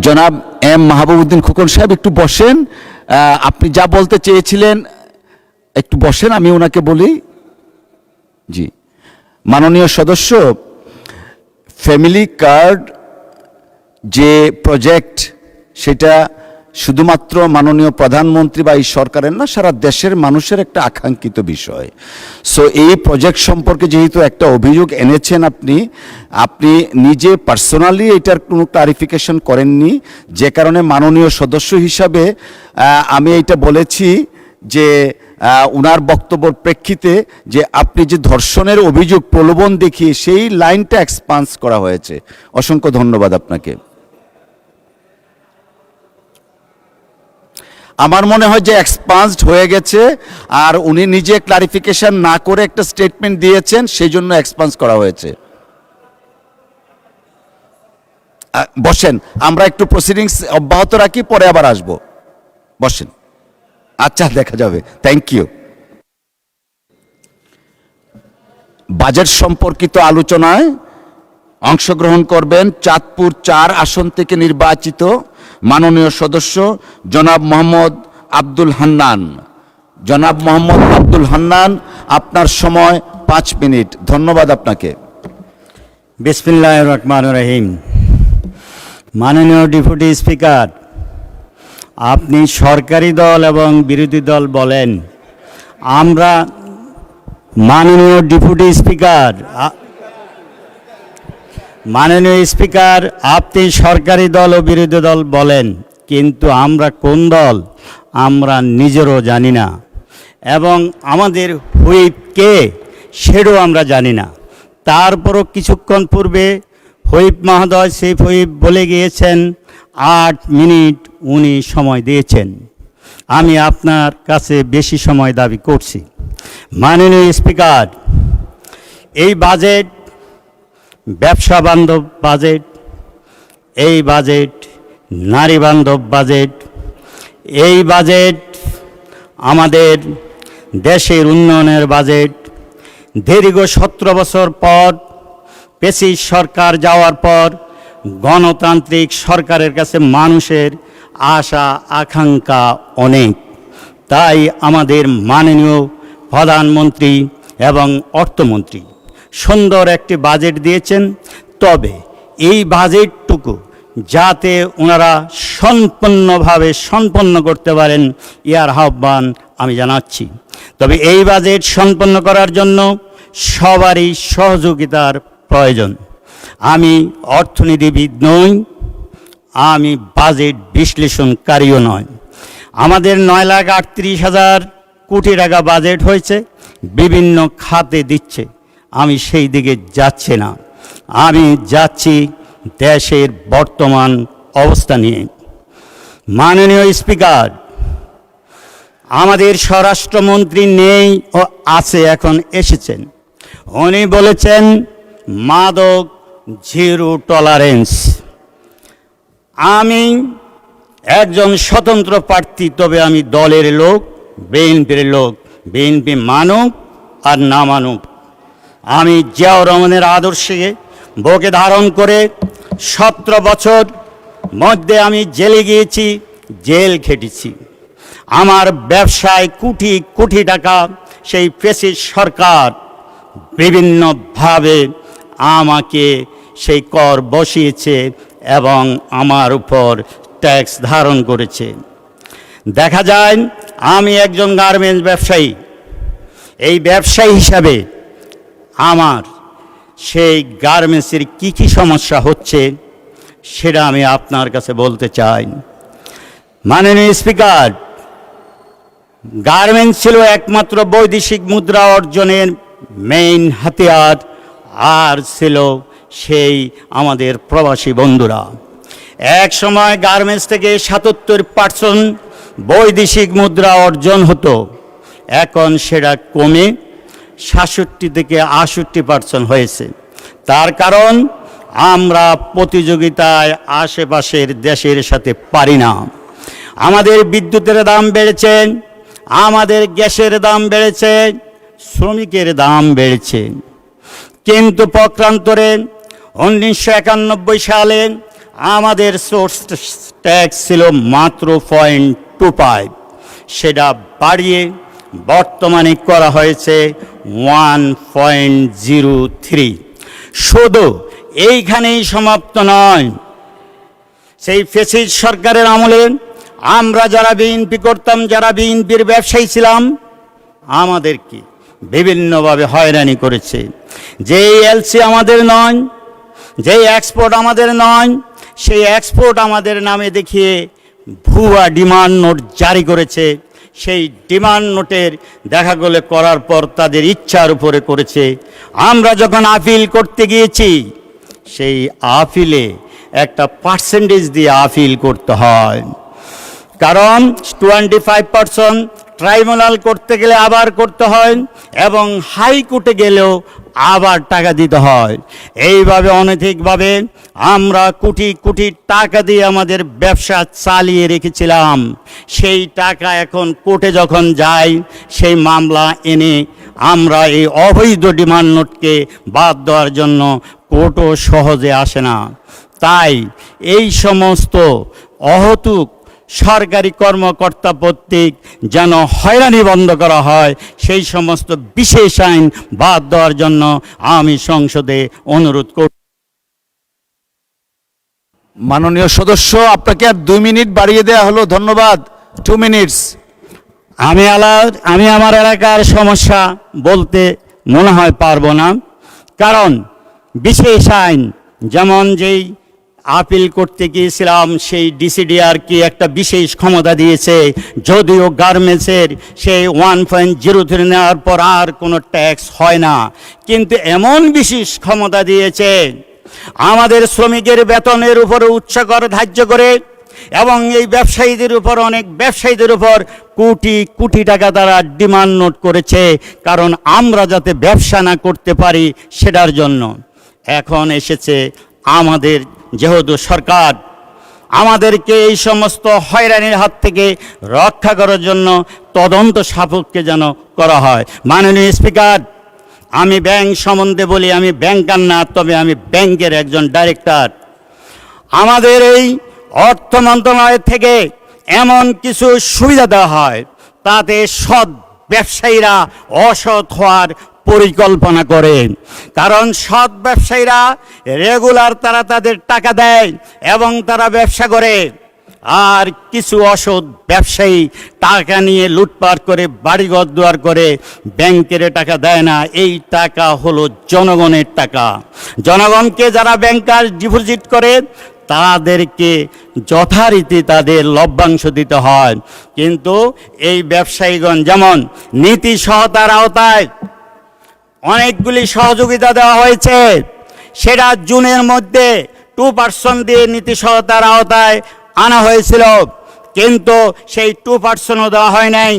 জনাব এম মাহবুবউদ্দিন খোকন সাহেব একটু বসেন। আপনি যা বলতে চেয়েছিলেন একটু বসেন, আমি ওনাকে বলি। জি, মাননীয় সদস্য, ফ্যামিলি কার্ড যে প্রজেক্ট, সেটা শুধুমাত্র মাননীয় প্রধানমন্ত্রী বা এই সরকারের না, সারা দেশের মানুষের একটা আকাঙ্ক্ষিত বিষয়। সো এই প্রজেক্ট সম্পর্কে যেহেতু একটা অভিযোগ এনেছেন আপনি নিজে পার্সোনালি এটার কোনো ক্লারিফিকেশন করেননি, যে কারণে মাননীয় সদস্য হিসাবে আমি এটা বলেছি যে উনার বক্তব্যের প্রেক্ষিতে যে আপনি যে ধর্ষণের অভিযোগ প্রলোভন দেখিয়ে সেই লাইনটা এক্সপান্স করা হয়েছে। অসংখ্য ধন্যবাদ আপনাকে। আমার মনে হয় যে এক্সপান্সড হয়ে গেছে, আর উনি নিজে ক্লারিফিকেশন না করে একটা স্টেটমেন্ট দিয়েছেন, সেই জন্য এক্সপান্স করা হয়েছে। বসেন, আমরা একটু প্রসিডিংস অব্যাহত রাখি, পরে আবার আসবো। বসেন। আচ্ছা, দেখা যাবে। Thank you. বাজেট সম্পর্কিত আলোচনায় অংশগ্রহণ করবেন চাঁদপুর 4 আসন থেকে নির্বাচিত মাননীয় সদস্য জনাব মোহাম্মদ আব্দুল হান্নান। জনাব মোহাম্মদ আব্দুল হান্নান, আপনার সময় 5 মিনিট। ধন্যবাদ আপনাকে। বিসমিল্লাহির রহমানির রহিম। মাননীয় ডেপুটি স্পিকার, আপনি সরকারি দল এবং বিরোধী দল বলেন, আমরা মাননীয় ডেপুটি স্পিকার, মাননীয় স্পিকার, আপনি সরকারি দল ও বিরোধী দল বলেন, কিন্তু আমরা কোন দল আমরা নিজেরও জানি না, এবং আমাদের হুইপ কে সেটাও আমরা জানি না। তারপরও কিছুক্ষণ পূর্বে হুইপ মহোদয় সেই হুইপ বলে গিয়েছেন 8 মিনিট উনি সময় দিয়েছেন। আমি আপনার কাছে বেশি সময় দাবি করছি। মাননীয় স্পিকার, এই বাজেট ব্যবসা বান্ধব বাজেট, এই বাজেট নারী বান্ধব বাজেট, এই বাজেট আমাদের দেশের উন্নয়নের বাজেট। দীর্ঘ 17 বছর পর পেশিস সরকার যাওয়ার পর গণতান্ত্রিক সরকারের কাছে মানুষের আশা আকাঙ্ক্ষা অনেক। তাই আমাদের মাননীয় প্রধানমন্ত্রী এবং অর্থমন্ত্রী সুন্দর একটি বাজেট দিয়েছেন। তবে এই বাজেটটুকু যাতে ওনারা সম্পূর্ণভাবে সম্পন্ন করতে পারেন, ইয়ার আহ্বান আমি জানাচ্ছি। তবে এই বাজেট সম্পন্ন করার জন্য সবারই সহযোগিতার প্রয়োজন। আমি অর্থনীতিবিদ নই, আমি বাজেট বিশ্লেষণকারীও নয়। আমাদের 9,38,000 কোটি টাকা বাজেট হয়েছে, বিভিন্ন খাতে দিচ্ছে। আমি সেই দিকে যাচ্ছি না, আমি যাচ্ছি দেশের বর্তমান অবস্থা নিয়ে। মাননীয় স্পিকার, আমাদের স্বরাষ্ট্রমন্ত্রী নেই ও আছে, এখন এসেছেন। উনি বলেছেন মাদক জিরো টলারেন্স। আমি একজন স্বতন্ত্র প্রার্থী, তবে আমি দলের লোক, বিএনপির লোক। বিএনপি মানুক আর না মানুক, আমি জিয়াউর রহমানের আদর্শে বুকে ধারণ করে 17 বছর মধ্যে আমি জেলে গিয়েছি, জেল খেটেছি। আমার ব্যবসায় কোটি কোটি টাকা সেই পেশিস সরকার বিভিন্নভাবে আমাকে সেই কর বসিয়েছে এবং আমার উপর ট্যাক্স ধারণ করেছে। দেখা যায় আমি একজন গার্মেন্টস ব্যবসায়ী। এই ব্যবসায়ী হিসাবে আমার সেই গার্মেন্টসের কী কী সমস্যা হচ্ছে সেটা আমি আপনার কাছে বলতে চাই। মাননীয় স্পিকার, গার্মেন্টস ছিল একমাত্র বৈদেশিক মুদ্রা অর্জনের মেইন হাতিয়ার, আর ছিল সেই আমাদের প্রবাসী বন্ধুরা। এক সময় গার্মেন্টস থেকে 77% বৈদেশিক মুদ্রা অর্জন হতো, এখন সেটা কমে 67 থেকে 68% হয়েছে। তার কারণ আমরা প্রতিযোগিতায় আশেপাশের দেশের সাথে পারি না। আমাদের বিদ্যুতের দাম বেড়েছে, আমাদের গ্যাসের দাম বেড়েছে, শ্রমিকের দাম বেড়েছে। কিন্তু পক্ষান্তরে 1991 সালে আমাদের সোর্স ট্যাক্স ছিল মাত্র 0.25, সেটা বাড়িয়ে বর্তমানে করা হয়েছে 1.03। শুধু এইখানেই সমাপ্ত নয়, সেই ফ্যাসিস্ট সরকারের আমলে আমরা যারা বিএনপি করতাম, যারা বিএনপির ব্যবসায়ী ছিলাম, আমাদেরকে বিভিন্নভাবে হয়রানি করেছে। যেই এলসি আমাদের নয়, যেই এক্সপোর্ট আমাদের নয়, সেই এক্সপোর্ট আমাদের নামে দেখিয়ে ভুয়া ডিমান্ড নোট জারি করেছে। সেই ডিমান্ড নোটের দেখা গেলে করার পর তাদের ইচ্ছার উপরে করেছে। আমরা যখন আপিল করতে গিয়েছি, সেই আপিলে একটা পার্সেন্টেজ দিয়ে আপিল করতে হয়, কারণ 25% ট্রাইব্যুনাল করতে গেলে আবার করতে হয়, এবং হাইকোর্টে গেলেও আবার টাকা দিতে হয়। এইভাবে অনৈতিকভাবে আমরা কোটি কোটি টাকা দিয়ে আমাদের ব্যবসা চালিয়ে রেখেছিলাম। সেই টাকা এখন কোর্টে যখন যায়, সেই মামলা এনে আমরা এই অবৈধ ডিমান্ড নোটকে বাদ দেওয়ার জন্য কোর্টও সহজে আসে না। তাই এই সমস্ত অহতুক সরকারি কর্মকর্তা প্রত্যেক যেন হয়রানি বন্ধ করা হয়, সেই সমস্ত বিশেষ আইন বাদ দেওয়ার জন্য আমি সংসদে অনুরোধ করব। মাননীয় সদস্য, আপনাকে আর 2 মিনিট বাড়িয়ে দেওয়া হলো, ধন্যবাদ। 2 মিনিটস। আমি আমার এলাকার সমস্যা বলতে মনে হয় পারবো না, কারণ বিশেষ আইন যেমন যেই আপিল করতে গিয়েছিলাম, সেই ডিসিডিআর কি একটা বিশেষ ক্ষমতা দিয়েছে, যদিও গার্মেন্টসের সেই 1.03 নেওয়ার পর আর কোনো ট্যাক্স হয় না, কিন্তু এমন বিশেষ ক্ষমতা দিয়েছে আমাদের শ্রমিকের বেতনের উপরে উচ্চকর ধার্য করে, এবং এই ব্যবসায়ীদের উপর, অনেক ব্যবসায়ীদের উপর কোটি কোটি টাকা তারা ডিমান্ড নোট করেছে, কারণ আমরা যাতে ব্যবসা না করতে পারি সেটার জন্য। এখন এসেছে আমাদের, যেহেতু সরকার আমাদেরকে এই সমস্ত হয়রানির হাত থেকে রক্ষা করার জন্য তদন্ত সাপেক্ষে যেন করা হয়। মাননীয় স্পিকার, আমি ব্যাংক সম্বন্ধে বলি, আমি ব্যাংকার না, তবে আমি ব্যাংকের একজন ডাইরেক্টর। আমাদের এই অর্থ মন্ত্রণালয় থেকে এমন কিছু সুবিধা দেওয়া হয়, তাতে সৎ ব্যবসায়ীরা অসৎ হওয়ার পরিকল্পনা করে, কারণ সৎ ব্যবসায়ীরা রেগুলার তারা তাদের টাকা দেয় এবং তারা ব্যবসা করে, আর কিছু অসৎ ব্যবসায়ী টাকা নিয়ে লুটপাট করে বাড়িঘর দুয়ার করে ব্যাংকের টাকা দেয় না। এই টাকা হলো জনগণের টাকা। জনগণকে যারা ব্যাংকার ডিপোজিট করে তাদেরকে যথারীতি তাদের লভ্যাংশ দিতে হয়, কিন্তু এই ব্যবসায়ীগণ যেমন নীতি সহায়তার আওতায় অনেকগুলি সহযোগিতা দেওয়া হয়েছে, সেটা জুনের মধ্যে 2% দিয়ে নীতি সহায়তার আওতায় আনা হয়েছিল, কিন্তু সেই 2%ও দেওয়া হয় নাই।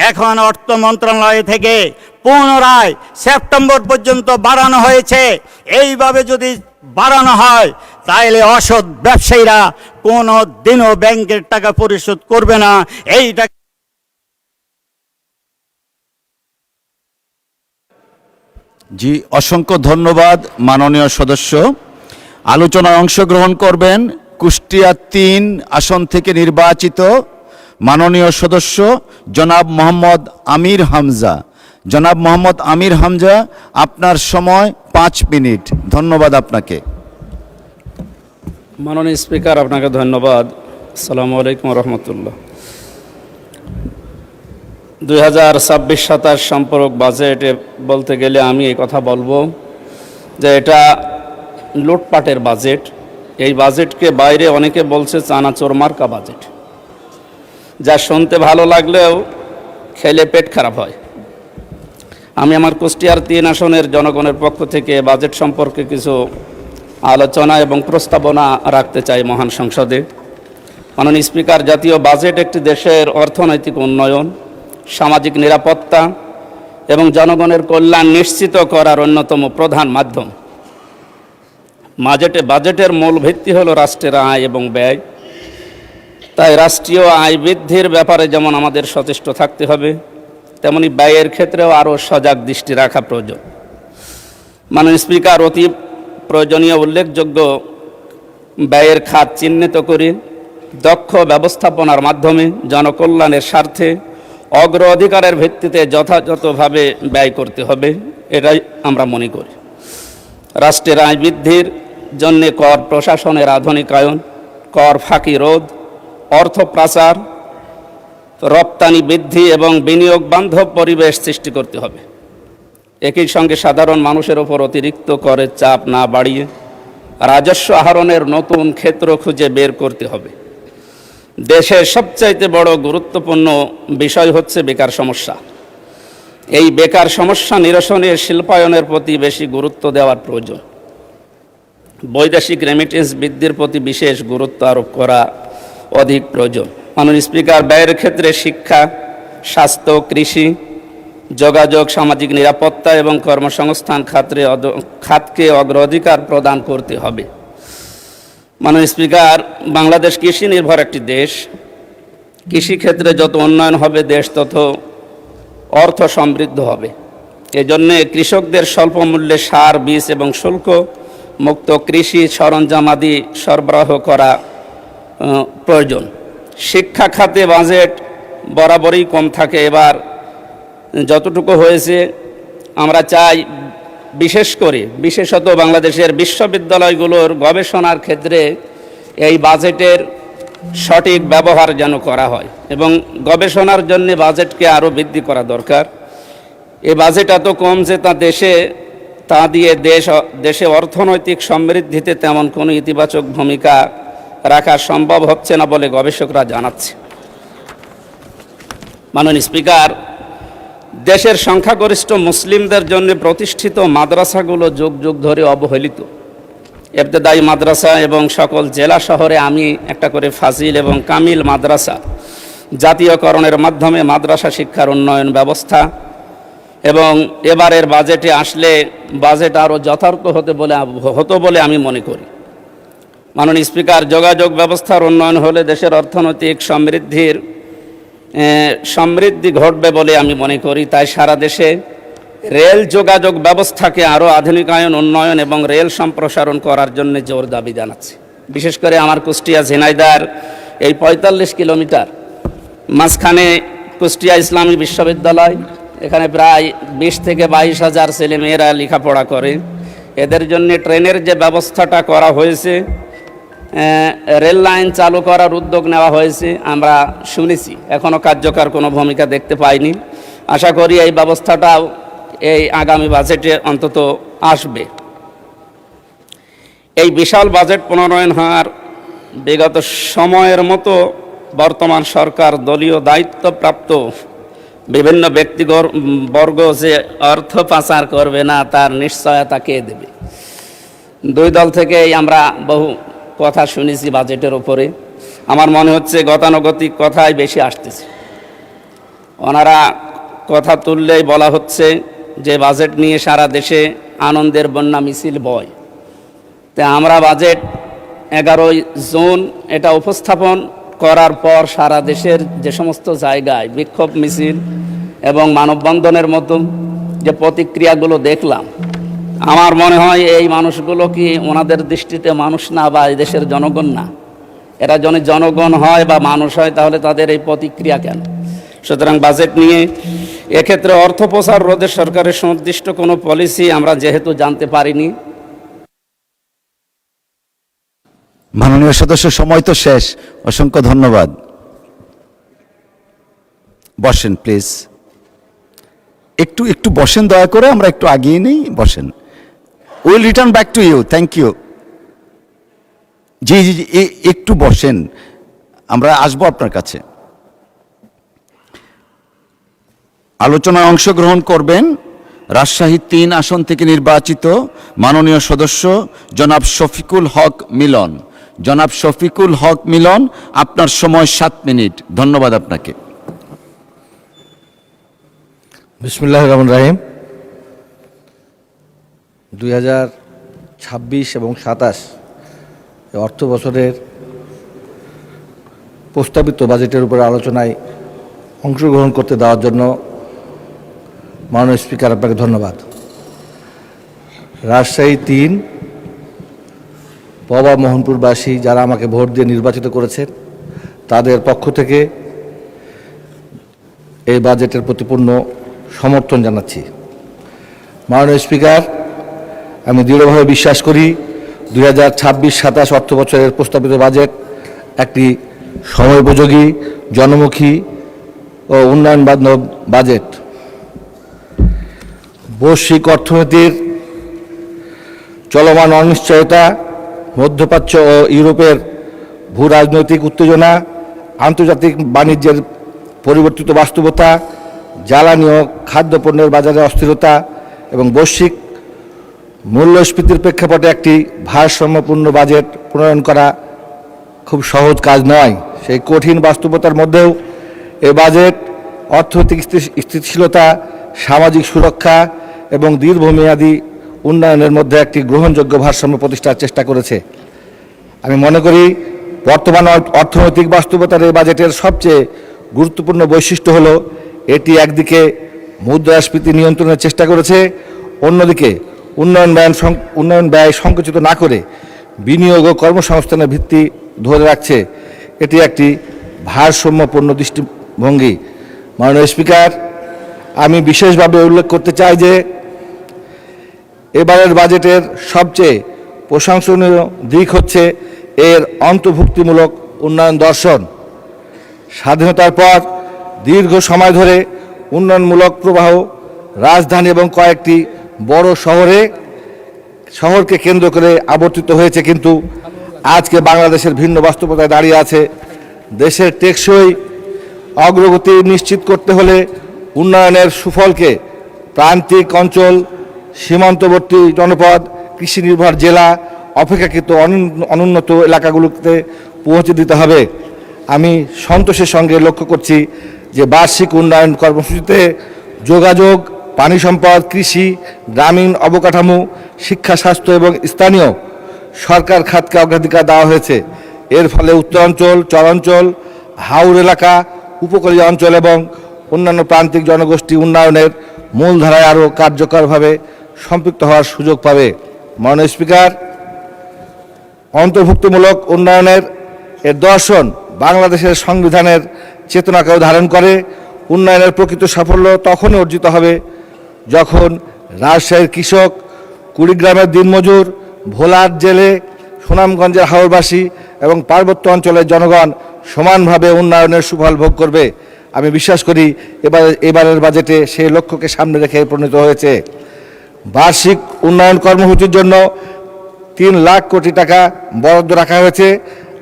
এখন অর্থ মন্ত্রণালয় থেকে পুনরায় সেপ্টেম্বর পর্যন্ত বাড়ানো হয়েছে। এইভাবে যদি বাড়ানো হয়, তাহলে অসৎ ব্যবসায়ীরা কোনো দিনও ব্যাংকের টাকা পরিশোধ করবে না। এই টাকা জি, অসংখ্য ধন্যবাদ মাননীয় সদস্য। আলোচনায় অংশগ্রহণ করবেন কুষ্টিয়া 3 আসন থেকে নির্বাচিত মাননীয় সদস্য জনাব মোহাম্মদ আমির হামজা। জনাব মোহাম্মদ আমির হামজা, আপনার সময় 5 মিনিট। ধন্যবাদ আপনাকে। মাননীয় স্পিকার, আপনাকে ধন্যবাদ। আসসালামু আলাইকুম রহমতুল্লাহ। 2026-27 সম্পর্ক বাজেটে বলতে গেলে আমি এই কথা বলবো যে এটা লুটপাটের বাজেট। এই বাজেটকে বাইরে অনেকে বলছে চানাচোর মার্কা বাজেট, যা শুনতে ভালো লাগলেও খেলে পেট খারাপ হয়। আমি আমার কুষ্টিয়ার 3 আসনের জনগণের পক্ষ থেকে বাজেট সম্পর্কে কিছু আলোচনা এবং প্রস্তাবনা রাখতে চাই মহান সংসদে। মাননীয় স্পিকার, জাতীয় বাজেট একটি দেশের অর্থনৈতিক উন্নয়ন, সামাজিক নিরাপত্তা এবং জনগণের কল্যাণ নিশ্চিত করার অন্যতম প্রধান মাধ্যম। বাজেটের মূল ভিত্তি হলো রাষ্ট্রের আয় এবং ব্যয়। তাই রাষ্ট্রীয় আয় বৃদ্ধির ব্যাপারে যেমন আমাদের সচেষ্ট থাকতে হবে, তেমনি ব্যয়ের ক্ষেত্রেও আরও সজাগ দৃষ্টি রাখা প্রয়োজন। মাননীয় স্পিকার, অতি প্রয়োজনীয় উল্লেখযোগ্য ব্যয়ের খাত চিহ্নিত করে দক্ষ ব্যবস্থাপনার মাধ্যমে জনকল্যাণের স্বার্থে অগ্রাধিকারের ভিত্তিতে যথাযথভাবে ব্যয় করতে হবে, এটাই আমরা মনে করি। রাষ্ট্রের আয় বৃদ্ধির জন্যে কর প্রশাসনের আধুনিকায়ন, কর ফাঁকি রোধ, অর্থ পাচার, রপ্তানি বৃদ্ধি এবং বিনিয়োগ বান্ধব পরিবেশ সৃষ্টি করতে হবে। একই সঙ্গে সাধারণ মানুষের ওপর অতিরিক্ত করের চাপ না বাড়িয়ে রাজস্ব আহরণের নতুন ক্ষেত্র খুঁজে বের করতে হবে। দেশের সবচাইতে বড় গুরুত্বপূর্ণ বিষয় হচ্ছে বেকার সমস্যা। এই বেকার সমস্যা নিরসনে শিল্পায়নের প্রতি বেশি গুরুত্ব দেওয়ার প্রয়োজন। বৈদেশিক রেমিটেন্স বৃদ্ধির প্রতি বিশেষ গুরুত্ব আরোপ করা অধিক প্রয়োজন। মাননীয় স্পিকার, ব্যয়ের ক্ষেত্রে শিক্ষা, স্বাস্থ্য, কৃষি, যোগাযোগ, সামাজিক নিরাপত্তা এবং কর্মসংস্থান খাতকে অগ্রাধিকার প্রদান করতে হবে। মাননীয় স্পিকার, বাংলাদেশ কৃষি নির্ভর একটি দেশ। কৃষিক্ষেত্রে যত উন্নয়ন হবে দেশ তত অর্থ সমৃদ্ধ হবে। এজন্যে কৃষকদের স্বল্প মূল্যে সার, বীজ এবং শুল্ক মুক্ত কৃষি সরঞ্জামাদি সরবরাহ করা প্রয়োজন। শিক্ষা খাতে বাজেট বরাবরই কম থাকে, এবার যতটুকু হয়েছে আমরা চাই বিশেষত বাংলাদেশের বিশ্ববিদ্যালয়গুলোর গবেষণার ক্ষেত্রে এই বাজেটের সঠিক ব্যবহার যেন করা হয় এবং গবেষণার জন্য বাজেটকে আরও বৃদ্ধি করা দরকার। এই বাজেট এত কম যে তা দিয়ে দেশে অর্থনৈতিক সমৃদ্ধিতে তেমন কোনো ইতিবাচক ভূমিকা রাখা সম্ভব হচ্ছে না বলে গবেষকরা জানাচ্ছে। মাননীয় স্পিকার, দেশের সংখ্যাগরিষ্ঠ মুসলিমদের জন্য প্রতিষ্ঠিত মাদ্রাসাগুলো যুগ যুগ ধরে অবহেলিত। ইবতেদায়ী মাদ্রাসা এবং সকল জেলা শহরে আমি একটা করে ফাজিল এবং কামিল মাদ্রাসা জাতীয়করণের মাধ্যমে মাদ্রাসা শিক্ষার উন্নয়ন ব্যবস্থা এবং এবারের বাজেটে আসলে বাজেট আরও যথার্থ হতো বলে আমি মনে করি। মাননীয় স্পিকার, যোগাযোগ ব্যবস্থার উন্নয়ন হলে দেশের অর্থনৈতিক সমৃদ্ধি ঘটবে বলে আমি মনে করি। তাই সারা দেশে রেল যোগাযোগ ব্যবস্থাকে আরও আধুনিকায়ন, উন্নয়ন এবং রেল সম্প্রসারণ করার জন্য জোর দাবি জানাচ্ছি। বিশেষ করে আমার কুষ্টিয়া ঝিনাইদহ এই ৪৫ কিলোমিটার মাঝখানে কুষ্টিয়া ইসলামী বিশ্ববিদ্যালয়, এখানে প্রায় ২০ থেকে ২২ হাজার ছেলেমেয়েরা লেখাপড়া করে। এদের জন্য ট্রেনের যে ব্যবস্থাটা করা হয়েছে, রেল লাইন চালু করার উদ্যোগ নেওয়া হয়েছে, আমরা শুনেছি, এখনও কার্যকর কোনো ভূমিকা দেখতে পাইনি। আশা করি এই ব্যবস্থাটাও এই আগামী বাজেটে অন্তত আসবে। এই বিশাল বাজেট প্রণয়ন হওয়ার বিগত সময়ের মতো বর্তমান সরকার দলীয় দায়িত্বপ্রাপ্ত বিভিন্ন ব্যক্তিবর্গ যে অর্থ পাচার করবে না তার নিশ্চয়তা কে দেবে? দুই দল থেকেই আমরা বহু কথা শুনেছি বাজেটের উপরে। আমার মনে হচ্ছে গতানুগতিক কথাই বেশি আসতেছে। ওনারা কথা তুললেই বলা হচ্ছে যে বাজেট নিয়ে সারা দেশে আনন্দের বন্যা মিছিল বয়। তাই আমরা বাজেট 11 জুন এটা উপস্থাপন করার পর সারা দেশের যে সমস্ত জায়গায় বিক্ষোভ মিছিল এবং মানববন্ধনের মতো যে প্রতিক্রিয়াগুলো দেখলাম, আমার মনে হয় এই মানুষগুলো কি ওনাদের দৃষ্টিতে মানুষ না বা এই দেশের জনগণ না? এরা যদি জনগণ হয় বা মানুষ হয় তাহলে তাদের এই প্রতিক্রিয়া কেন? সুতরাং বাজেট নিয়ে এক্ষেত্রে অর্থ প্রচার রোধে সরকারের সুনির্দিষ্ট কোনো পলিসি আমরা যেহেতু জানতে পারিনি। মাননীয় সদস্য, সময় তো শেষ। অসংখ্য ধন্যবাদ। বসেন প্লিজ, একটু বসেন দয়া করে, আমরা একটু আগিয়ে নেই, বসেন। Will return back to you, thank you. জি জি জি, একটু বসেন, আমরা আসবো আপনার কাছে। আলোচনায় অংশগ্রহণ করবেন রাজশাহী ৩ আসন থেকে নির্বাচিত মাননীয় সদস্য জনাব শফিকুল হক মিলন। জনাব শফিকুল হক মিলন, আপনার সময় 7 মিনিট। ধন্যবাদ আপনাকে। বিসমিল্লাহির রহমানির রহিম। 2026 এবং 27 অর্থ বছরের প্রস্তাবিত বাজেটের উপর আলোচনায় অংশগ্রহণ করতে দেওয়ার জন্য মাননীয় স্পিকার আপনাকে ধন্যবাদ। রাজশাহী 3 পবা মোহনপুরবাসী যারা আমাকে ভোট দিয়ে নির্বাচিত করেছেন তাদের পক্ষ থেকে এই বাজেটের প্রতি পূর্ণ সমর্থন জানাচ্ছি। মাননীয় স্পিকার, আমি দৃঢ়ভাবে বিশ্বাস করি 2026-27 অর্থ বছরের প্রস্তাবিত বাজেট একটি সময়োপযোগী, জনমুখী ও উন্নয়ন বান্ধব বাজেট। বৈশ্বিক অর্থনীতির চলমান অনিশ্চয়তা, মধ্যপ্রাচ্য ও ইউরোপের ভূ রাজনৈতিক উত্তেজনা, আন্তর্জাতিক বাণিজ্যের পরিবর্তিত বাস্তবতা, জ্বালানি ও খাদ্যপণ্যের বাজারে অস্থিরতা এবং বৈশ্বিক মূল্যস্ফীতির প্রেক্ষাপটে একটি ভারসাম্যপূর্ণ বাজেট প্রণয়ন করা খুব সহজ কাজ নয়। সেই কঠিন বাস্তবতার মধ্যেও এই বাজেট অর্থনৈতিক স্থিতিশীলতা, সামাজিক সুরক্ষা এবং দীর্ঘমেয়াদী উন্নয়নের মধ্যে একটি গ্রহণযোগ্য ভারসাম্য প্রতিষ্ঠার চেষ্টা করেছে। আমি মনে করি বর্তমান অর্থনৈতিক বাস্তবতার এই বাজেটের সবচেয়ে গুরুত্বপূর্ণ বৈশিষ্ট্য হলো এটি একদিকে মুদ্রাস্ফীতি নিয়ন্ত্রণের চেষ্টা করেছে, অন্যদিকে উন্নয়ন ব্যয় সংকুচিত না করে বিনিয়োগ ও কর্মসংস্থানের ভিত্তি ধরে রাখছে। এটি একটি ভারসাম্যপূর্ণ দৃষ্টিভঙ্গি। মাননীয় স্পিকার, আমি বিশেষভাবে উল্লেখ করতে চাই যে এবারের বাজেটের সবচেয়ে প্রশংসনীয় দিক হচ্ছে এর অন্তর্ভুক্তিমূলক উন্নয়ন দর্শন। স্বাধীনতার পর দীর্ঘ সময় ধরে উন্নয়নমূলক প্রবাহ রাজধানী এবং কয়েকটি বড় শহরকে কেন্দ্র করে আবর্তিত হয়েছে, কিন্তু আজকে বাংলাদেশের ভিন্ন বাস্তবতায় দাঁড়িয়ে আছে। দেশের টেকসই অগ্রগতি নিশ্চিত করতে হলে উন্নয়নের সুফলকে প্রান্তিক অঞ্চল, সীমান্তবর্তী জনপদ, কৃষি নির্ভর জেলা, অপেক্ষাকৃত অনুন্নত এলাকাগুলোতে পৌঁছে দিতে হবে। আমি সন্তোষের সঙ্গে লক্ষ্য করছি যে বার্ষিক উন্নয়ন কর্মসূচিতে যোগাযোগ, পানি সম্পদ, কৃষি, গ্রামীণ অবকাঠামো, শিক্ষা, স্বাস্থ্য এবং স্থানীয় সরকার খাতকে অগ্রাধিকার দেওয়া হয়েছে। এর ফলে উত্তরাঞ্চল, চরাঞ্চল, হাওর এলাকা, উপকূলীয় অঞ্চল এবং অন্যান্য প্রান্তিক জনগোষ্ঠী উন্নয়নের মূলধারায় আরও কার্যকরভাবে সম্পৃক্ত হওয়ার সুযোগ পাবে। মাননীয় স্পিকার, অন্তর্ভুক্তিমূলক উন্নয়নের এর দর্শন বাংলাদেশের সংবিধানের চেতনাকেও ধারণ করে। উন্নয়নের প্রকৃত সাফল্য তখনই অর্জিত হবে যখন রাজশাহীর কৃষক, কুড়িগ্রামের দিনমজুর, ভোলার জেলে, সুনামগঞ্জের হাওরবাসী এবং পার্বত্য অঞ্চলের জনগণ সমানভাবে উন্নয়নের সুফল ভোগ করবে। আমি বিশ্বাস করি এবারের বাজেটে সেই লক্ষ্যকে সামনে রেখে প্রণীত হয়েছে। বার্ষিক উন্নয়ন কর্মসূচির জন্য 3 লাখ কোটি টাকা বরাদ্দ রাখা হয়েছে।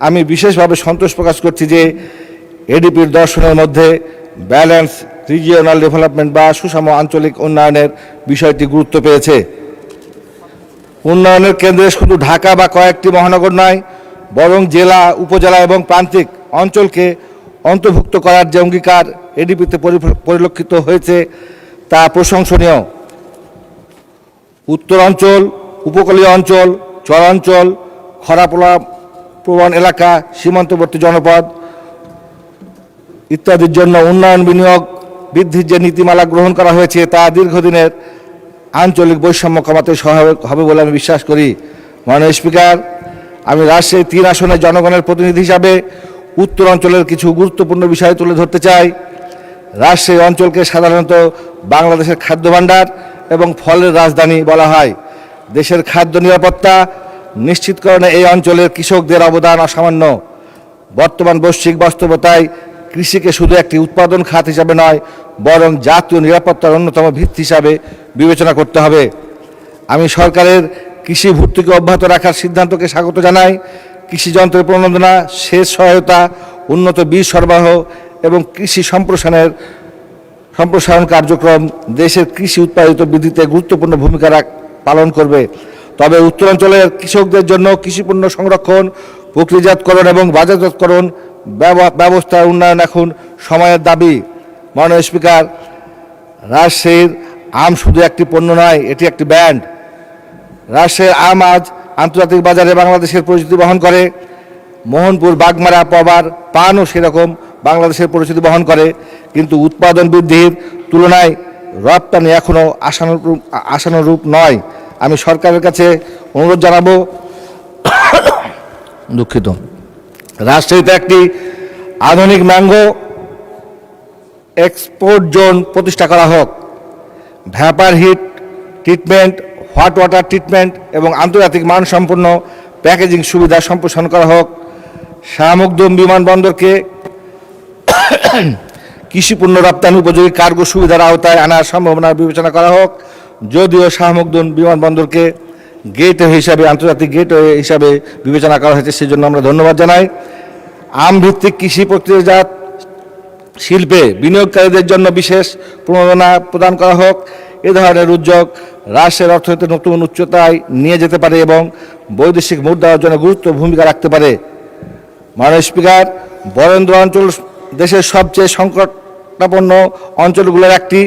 আমি বিশেষভাবে সন্তোষ প্রকাশ করছি যে এডিপির দর্শনের মধ্যে ব্যালেন্স রিজিওনাল ডেভেলপমেন্ট বা সুষম আঞ্চলিক উন্নয়নের বিষয়টি গুরুত্ব পেয়েছে। উন্নয়নের কেন্দ্রে শুধু ঢাকা বা কয়েকটি মহানগর নয়, বরং জেলা, উপজেলা এবং প্রান্তিক অঞ্চলকে অন্তর্ভুক্ত করার যে অঙ্গীকার এডিপিতে পরিলক্ষিত হয়েছে তা প্রশংসনীয়। উত্তরাঞ্চল, উপকূলীয় অঞ্চল, চরাঞ্চল, খরাপ্রবণ এলাকা, সীমান্তবর্তী জনপদ ইত্যাদির জন্য উন্নয়ন বিনিয়োগ বৃদ্ধির যে নীতিমালা গ্রহণ করা হয়েছে তা দীর্ঘদিনের আঞ্চলিক বৈষম্য কমাতে সহায়ক হবে বলে আমি বিশ্বাস করি। মাননীয় স্পিকার, আমি রাজশাহী 3 আসনের জনগণের প্রতিনিধি হিসাবে উত্তর অঞ্চলের কিছু গুরুত্বপূর্ণ বিষয় তুলে ধরতে চাই। রাজশাহী অঞ্চলকে সাধারণত বাংলাদেশের খাদ্য ভাণ্ডার এবং ফলের রাজধানী বলা হয়। দেশের খাদ্য নিরাপত্তা নিশ্চিতকরণে এই অঞ্চলের কৃষকদের অবদান অসামান্য। বর্তমান বৈশ্বিক বাস্তবতায় কৃষিকে শুধু একটি উৎপাদন খাত হিসাবে নয়, বরং জাতীয় নিরাপত্তার অন্যতম ভিত্তি হিসাবে বিবেচনা করতে হবে। আমি সরকারের কৃষি ভর্তুকি অব্যাহত রাখার সিদ্ধান্তকে স্বাগত জানাই। কৃষি যন্ত্রের প্রণোদনা, সেচ সহায়তা, উন্নত বীজ সরবরাহ এবং কৃষি সম্প্রসারণ কার্যক্রম দেশের কৃষি উৎপাদিত বৃদ্ধিতে গুরুত্বপূর্ণ ভূমিকা পালন করবে। তবে উত্তরাঞ্চলের কৃষকদের জন্য কৃষিপণ্য সংরক্ষণ, প্রক্রিয়াজাতকরণ এবং বাজারজাতকরণ ব্যবস্থার উন্নয়ন এখন সময়ের দাবি। মাননীয় স্পিকার, রাজশাহীর আম শুধু একটি পণ্য নয়, এটি একটি ব্র্যান্ড। রাজশাহীর আম আজ আন্তর্জাতিক বাজারে বাংলাদেশের পরিচিতি বহন করে। মোহনপুর, বাগমারা, পবার পানও সেরকম বাংলাদেশের পরিচিতি বহন করে, কিন্তু উৎপাদন বৃদ্ধির তুলনায় রপ্তানি এখনও আশানুরূপ নয়। আমি সরকারের কাছে অনুরোধ জানাবো দুঃখিত, রাজশাহীতে একটি আধুনিক ম্যাঙ্গো এক্সপোর্ট জোন প্রতিষ্ঠা করা হোক। Vapour hit treatment, hot water treatment এবং আন্তর্জাতিক মানসম্পন্ন প্যাকেজিং সুবিধা সম্প্রসারণ করা হোক। শাহ মখদুম বিমানবন্দরকে কৃষি পণ্য রপ্তানি উপযোগী কার্গো সুবিধার আওতায় আনার সম্ভাবনা বিবেচনা করা হোক। যদিও শাহ মখদুম বিমানবন্দরকে গেটওয়ে হিসাবে, আন্তর্জাতিক গেটওয়ে হিসাবে বিবেচনা করা হয়েছে, সেজন্য আমরা ধন্যবাদ জানাই। আমভিত্তিক কৃষি প্রক্রিয়াজাত শিল্পে বিনিয়োগকারীদের জন্য বিশেষ প্রণোদনা প্রদান করা হোক। এ ধরনের উদ্যোগ রাষ্ট্রের অর্থনীতি নতুন উচ্চতায় নিয়ে যেতে পারে এবং বৈদেশিক মুদ্রা অর্জনে গুরুত্বপূর্ণ ভূমিকা রাখতে পারে। মাননীয় স্পিকার, বরেন্দ্র অঞ্চল দেশের সবচেয়ে সংকটাপন্ন অঞ্চলগুলোর একটি।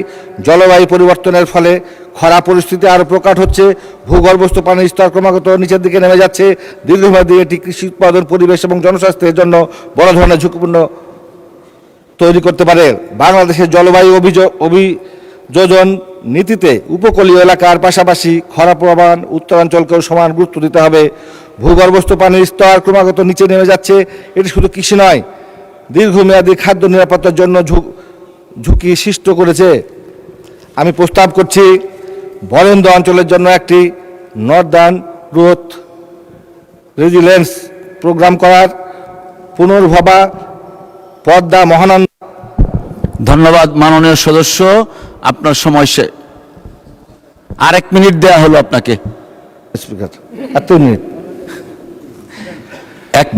জলবায়ু পরিবর্তনের ফলে খরা পরিস্থিতি আরও প্রকট হচ্ছে। ভূগর্ভস্থ পানির স্তর ক্রমাগত নিচের দিকে নেমে যাচ্ছে। দীর্ঘমেয়াদী এটি কৃষি উৎপাদন, পরিবেশ এবং জনস্বাস্থ্যের জন্য বড় ধরনের ঝুঁকিপূর্ণ তৈরি করতে পারে। বাংলাদেশের জলবায়ু অভিযোজন নীতিতে উপকূলীয় এলাকার পাশাপাশি খরাপ্রবণ উত্তরাঞ্চলকেও সমান গুরুত্ব দিতে হবে। ভূগর্ভস্থ পানির স্তর ক্রমাগত নিচে নেমে যাচ্ছে। এটি শুধু কৃষি নয়, দীর্ঘমেয়াদী খাদ্য নিরাপত্তার জন্য ঝুঁকি সৃষ্টি করেছে। আমি প্রস্তাব করছি বরেন্দ্র অঞ্চলের জন্য একটি নর্দার্ন গ্রোথ রেজিলিয়েন্স প্রোগ্রাম করার, পুনর্ভবা পদ্মা মহানন্দা। ধন্যবাদ মাননীয় সদস্য, আপনার সময় আর 1 মিনিট দেয়া হলো আপনাকে। স্পিকার, এত মিনিট? 1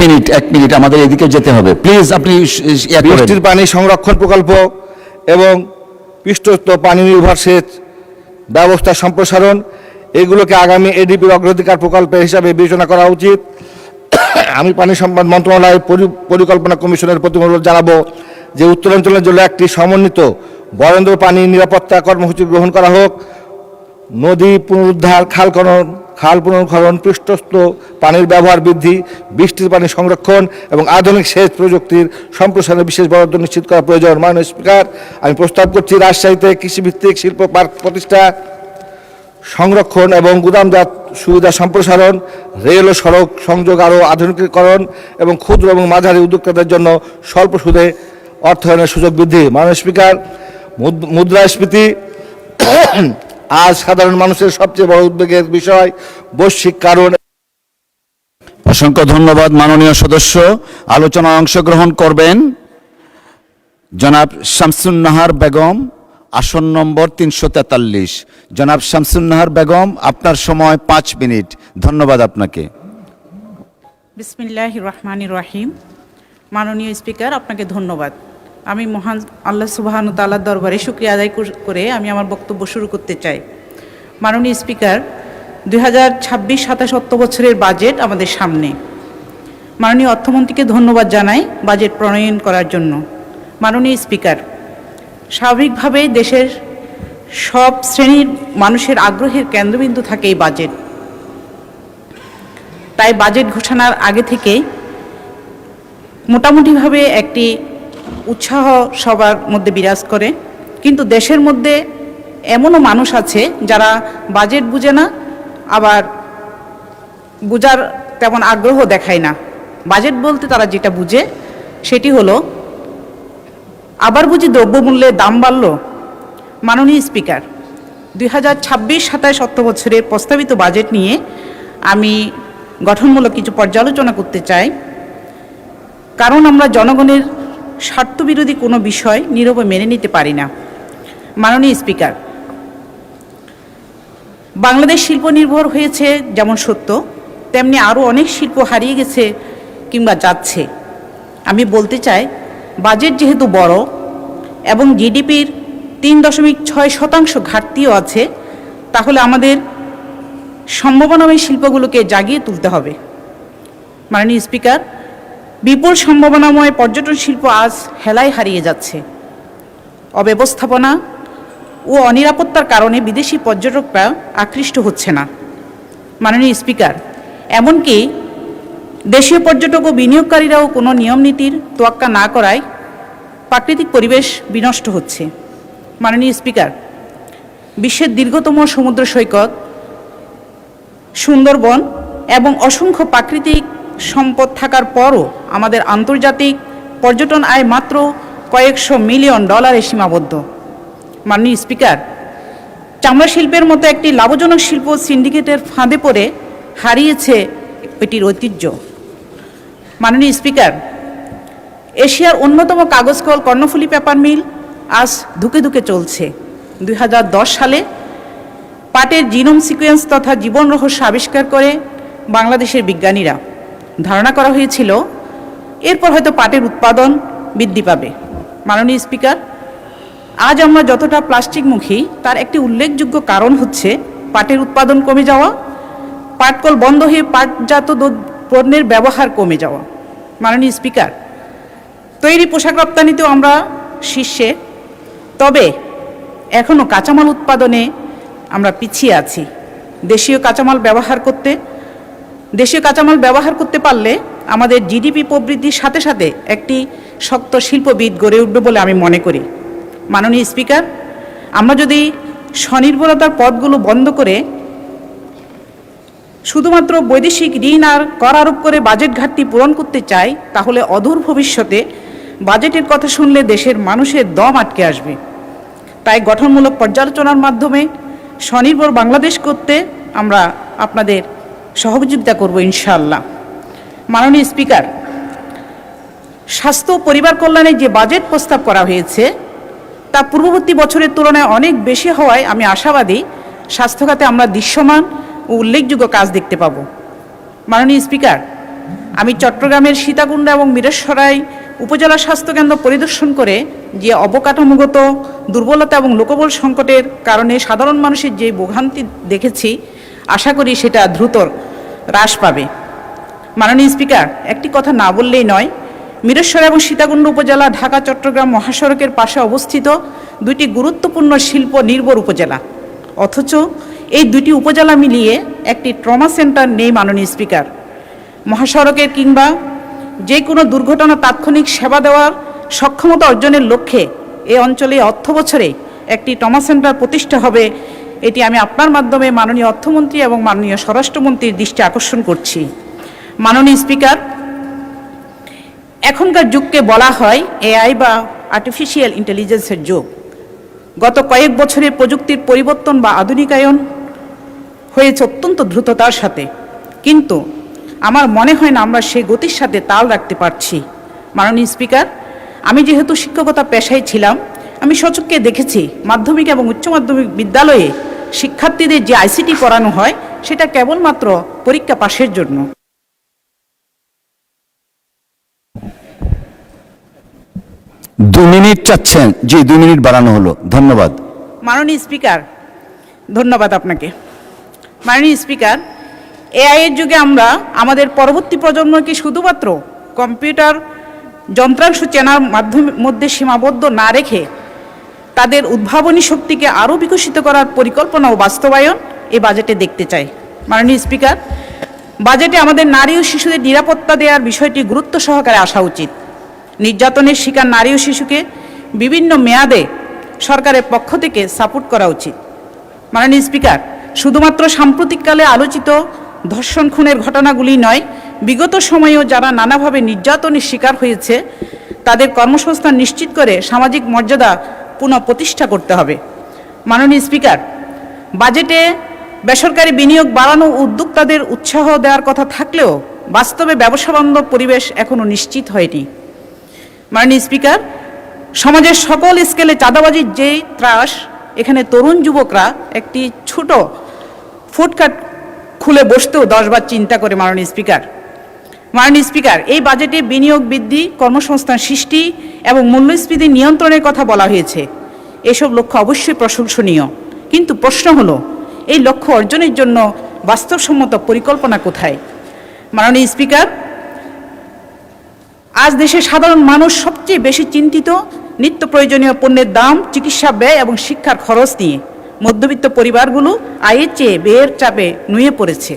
মিনিট, আমাদের এদিকে যেতে হবে। প্লিজ আপনি বৃষ্টির পানি সংরক্ষণ প্রকল্প এবং পৃষ্ঠস্থ পানি নির্ভর সেচ ব্যবস্থা সম্প্রসারণ, এগুলোকে আগামী এডিপির অগ্রাধিকার প্রকল্পের হিসাবে বিবেচনা করা উচিত। আমি পানি সম্পদ মন্ত্রণালয় পরিকল্পনা কমিশনের প্রতি অনুরোধ জানাবো যে উত্তরাঞ্চলের জন্য একটি সমন্বিত বরেন্দ্র পানি নিরাপত্তা কর্মসূচি গ্রহণ করা হোক। নদী পুনরুদ্ধার, খাল পুনর্খনন, পৃষ্ঠস্থ পানির ব্যবহার বৃদ্ধি, বৃষ্টির পানি সংরক্ষণ এবং আধুনিক সেচ প্রযুক্তির সম্প্রসারণে বিশেষ বরাদ্দ নিশ্চিত করা প্রয়োজন। মাননীয় স্পিকার, আমি প্রস্তাব করছি রাজশাহীতে কৃষিভিত্তিক শিল্প পার্ক প্রতিষ্ঠা, সংরক্ষণ এবং গুদামজাত সুবিধা সম্প্রসারণ, রেল ও সড়ক সংযোগ আরও আধুনিকীকরণ এবং ক্ষুদ্র এবং মাঝারি উদ্যোক্তাদের জন্য স্বল্প সুদে অর্থায়নের সুযোগ বৃদ্ধি। মাননীয় স্পিকার, মুদ্রাস্ফীতি আজ সাধারণ মানুষের সবচেয়ে বড় উদ্বেগের বিষয়। বৈশ্বিক কারণ। অসংখ্য ধন্যবাদ মাননীয় সদস্য। আলোচনায় অংশগ্রহণ করবেন জনাব শামসুন্নাহার বেগম, আসন নম্বর 343। জনাব শামসুন্নাহার বেগম, আপনার সময় 5 মিনিট। ধন্যবাদ আপনাকে। বিসমিল্লাহির রহমানির রহিম। মাননীয় স্পিকার, আপনাকে ধন্যবাদ। আমি মহান আল্লাহ সুবহানাহু ওয়া তাআলার দরবারে শুকরিয়া আদায় করে আমি আমার বক্তব্য শুরু করতে চাই। মাননীয় স্পিকার, 2026-27 বছরের বাজেট আমাদের সামনে। মাননীয় অর্থমন্ত্রীকে ধন্যবাদ জানাই বাজেট প্রণয়ন করার জন্য। মাননীয় স্পিকার, স্বাভাবিকভাবেই দেশের সব শ্রেণীর মানুষের আগ্রহের কেন্দ্রবিন্দু থাকে এই বাজেট। তাই বাজেট ঘোষণার আগে থেকেই মোটামুটিভাবে একটি উৎসাহ সবার মধ্যে বিরাজ করে, কিন্তু দেশের মধ্যে এমনও মানুষ আছে যারা বাজেট বুঝে না, আবার বুঝার তেমন আগ্রহ দেখায় না। বাজেট বলতে তারা যেটা বুঝে সেটি হলো আবার বুঝি দ্রব্যমূল্যের দাম বাড়ল। মাননীয় স্পিকার, 2026-27 অর্থ বছরের প্রস্তাবিত বাজেট নিয়ে আমি গঠনমূলক কিছু পর্যালোচনা করতে চাই, কারণ আমরা জনগণের স্বার্থবিরোধী কোনো বিষয় নীরবে মেনে নিতে পারি না। মাননীয় স্পিকার, বাংলাদেশ শিল্প নির্ভর হয়েছে যেমন সত্য, তেমনি আরও অনেক শিল্প হারিয়ে গেছে কিংবা যাচ্ছে। আমি বলতে চাই, বাজেট যেহেতু বড় এবং জিডিপির 3.6% ঘাটতিও আছে, তাহলে আমাদের সম্ভাবনাময় শিল্পগুলোকে জাগিয়ে তুলতে হবে। মাননীয় স্পিকার, বিপুল সম্ভাবনাময় পর্যটন শিল্প আজ হেলায় হারিয়ে যাচ্ছে। অব্যবস্থাপনা ও অনিরাপত্তার কারণে বিদেশি পর্যটকরা আকৃষ্ট হচ্ছে না। মাননীয় স্পিকার, এমনকি দেশীয় পর্যটক ও বিনিয়োগকারীরাও কোনো নিয়ম নীতির তোয়াক্কা না করায় প্রাকৃতিক পরিবেশ বিনষ্ট হচ্ছে। মাননীয় স্পিকার, বিশ্বের দীর্ঘতম সমুদ্র সৈকত সুন্দরবন এবং অসংখ্য প্রাকৃতিক সম্পদ থাকার পরও আমাদের আন্তর্জাতিক পর্যটন আয় মাত্র কয়েকশো মিলিয়ন ডলারে সীমাবদ্ধ। মাননীয় স্পিকার, চামড়া শিল্পের মতো একটি লাভজনক শিল্প সিন্ডিকেটের ফাঁদে পড়ে হারিয়েছে এটির ঐতিহ্য। মাননীয় স্পিকার, এশিয়ার অন্যতম কাগজ কল কর্ণফুলী পেপার মিল আজ ধুকে ধুকে চলছে। 2010 সালে পাটের জিনোম সিকোয়েন্স তথা জীবন রহস্য আবিষ্কার করে বাংলাদেশের বিজ্ঞানীরা। ধারণা করা হয়েছিল এরপর হয়তো পাটের উৎপাদন বৃদ্ধি পাবে। মাননীয় স্পিকার, আজ আমরা যতটা প্লাস্টিকমুখী তার একটি উল্লেখযোগ্য কারণ হচ্ছে পাটের উৎপাদন কমে যাওয়া, পাটকল বন্ধ হয়ে পাটজাত পণ্যের ব্যবহার কমে যাওয়া। মাননীয় স্পিকার, তৈরি পোশাক রপ্তানিতেও আমরা শীর্ষে, তবে এখনও কাঁচামাল উৎপাদনে আমরা পিছিয়ে আছি। দেশীয় কাঁচামাল ব্যবহার করতে পারলে আমাদের জিডিপি প্রবৃদ্ধির সাথে সাথে একটি শক্ত শিল্পবিদ গড়ে উঠবে বলে আমি মনে করি। মাননীয় স্পিকার, আমরা যদি স্বনির্ভরতার পথগুলো বন্ধ করে শুধুমাত্র বৈদেশিক ঋণ আর কর আরোপ করে বাজেট ঘাটতি পূরণ করতে চাই, তাহলে অদূর ভবিষ্যতে বাজেটের কথা শুনলে দেশের মানুষের দম আটকে আসবে। তাই গঠনমূলক পর্যালোচনার মাধ্যমে স্বনির্ভর বাংলাদেশ করতে আমরা আপনাদের সহযোগিতা করব ইনশাআল্লাহ। মাননীয় স্পিকার, স্বাস্থ্য ও পরিবার কল্যাণে যে বাজেট প্রস্তাব করা হয়েছে তা পূর্ববর্তী বছরের তুলনায় অনেক বেশি হওয়ায় আমি আশাবাদী স্বাস্থ্য খাতে আমরা দৃশ্যমান ও উল্লেখযোগ্য কাজ দেখতে পাব। মাননীয় স্পিকার, আমি চট্টগ্রামের সীতাকুণ্ড এবং মিরসরাই উপজেলা স্বাস্থ্যকেন্দ্র পরিদর্শন করে যে অবকাঠামোগত দুর্বলতা এবং লোকবল সংকটের কারণে সাধারণ মানুষের যে ভোগান্তি দেখেছি, আশা করি সেটা দ্রুত হ্রাস পাবে। মাননীয় স্পিকার, একটি কথা না বললেই নয়, মিরসরাই এবং সীতাকুণ্ড উপজেলা ঢাকা চট্টগ্রাম মহাসড়কের পাশে অবস্থিত দুইটি গুরুত্বপূর্ণ শিল্প নির্ভর উপজেলা, অথচ এই দুইটি উপজেলা মিলিয়ে একটি ট্রমা সেন্টার নেই। মাননীয় স্পিকার, মহাসড়কের কিংবা যে কোনো দুর্ঘটনা তাৎক্ষণিক সেবা দেওয়ার সক্ষমতা অর্জনের লক্ষ্যে এই অঞ্চলে অর্থ বছরে একটি ট্রমা সেন্টার প্রতিষ্ঠা হবে, এটি আমি আপনার মাধ্যমে মাননীয় অর্থমন্ত্রী এবং মাননীয় স্বরাষ্ট্রমন্ত্রীর দৃষ্টি আকর্ষণ করছি। মাননীয় স্পিকার, এখনকার যুগকে বলা হয় এআই বা আর্টিফিশিয়াল ইন্টেলিজেন্সের যুগ। গত কয়েক বছরে প্রযুক্তির পরিবর্তন বা আধুনিকায়ন হয়েছে অত্যন্ত দ্রুততার সাথে, কিন্তু আমার মনে হয় না আমরা সেই গতির সাথে তাল রাখতে পারছি। মাননীয় স্পিকার, আমি যেহেতু শিক্ষকতা পেশায় ছিলাম, আমি সচক্ষে দেখেছি মাধ্যমিক এবং উচ্চ মাধ্যমিক বিদ্যালয়ে শিক্ষার্থীদের যে আইসিটি পড়ানো হয় সেটা কেবলমাত্র পরীক্ষা পাশের জন্য। দু মিনিট চাচ্ছেন? জি, 2 মিনিট বাড়ানো হলো, ধন্যবাদ। মাননীয় স্পিকার, ধন্যবাদ আপনাকে। মাননীয় স্পিকার, এআই এর যুগে আমরা আমাদের পরবর্তী প্রজন্মকে শুধুমাত্র কম্পিউটার যন্ত্রাংশ চেনার মধ্যে সীমাবদ্ধ না রেখে তাদের উদ্ভাবনী শক্তিকে আরও বিকশিত করার পরিকল্পনা ও বাস্তবায়ন এই বাজেটে দেখতে চাই। মাননীয় স্পিকার, বাজেটে আমাদের নারী ও শিশুদের নিরাপত্তা দেওয়ার বিষয়টি গুরুত্ব সহকারে আসা উচিত। নির্যাতনের শিকার নারী ও শিশুকে বিভিন্ন মেয়াদে সরকারের পক্ষ থেকে সাপোর্ট করা উচিত। মাননীয় স্পিকার, শুধুমাত্র সাম্প্রতিককালে আলোচিত ধর্ষণ খুনের ঘটনাগুলি নয়, বিগত সময়েও যারা নানাভাবে নির্যাতনের শিকার হয়েছে তাদের কর্মসংস্থান নিশ্চিত করে সামাজিক মর্যাদা পুনঃপ্রতিষ্ঠা করতে হবে। মাননীয় স্পিকার, বাজেটে বেসরকারি বিনিয়োগ বাড়ানো উদ্যোক্তাদের উৎসাহ দেওয়ার কথা থাকলেও বাস্তবে ব্যবসাবান্ধব পরিবেশ এখনও নিশ্চিত হয়নি। মাননীয় স্পিকার, সমাজের সকল স্কেলে চাঁদাবাজির যেই ত্রাস, এখানে তরুণ যুবকরা একটি ছোট ফুডকার্ট খুলে বসতেও 10 বার চিন্তা করে। মাননীয় স্পিকার, এই বাজেটে বিনিয়োগ বৃদ্ধি, কর্মসংস্থান সৃষ্টি এবং মূল্যস্ফীতি নিয়ন্ত্রণের কথা বলা হয়েছে। এসব লক্ষ্য অবশ্যই প্রশংসনীয়, কিন্তু প্রশ্ন হলো এই লক্ষ্য অর্জনের জন্য বাস্তবসম্মত পরিকল্পনা কোথায়? মাননীয় স্পিকার, আজ দেশের সাধারণ মানুষ সবচেয়ে বেশি চিন্তিত নিত্য প্রয়োজনীয় পণ্যের দাম, চিকিৎসা ব্যয় এবং শিক্ষার খরচ নিয়ে। মধ্যবিত্ত পরিবারগুলো আয়ের চেয়ে ব্যয়ের চাপে নুয়ে পড়েছে।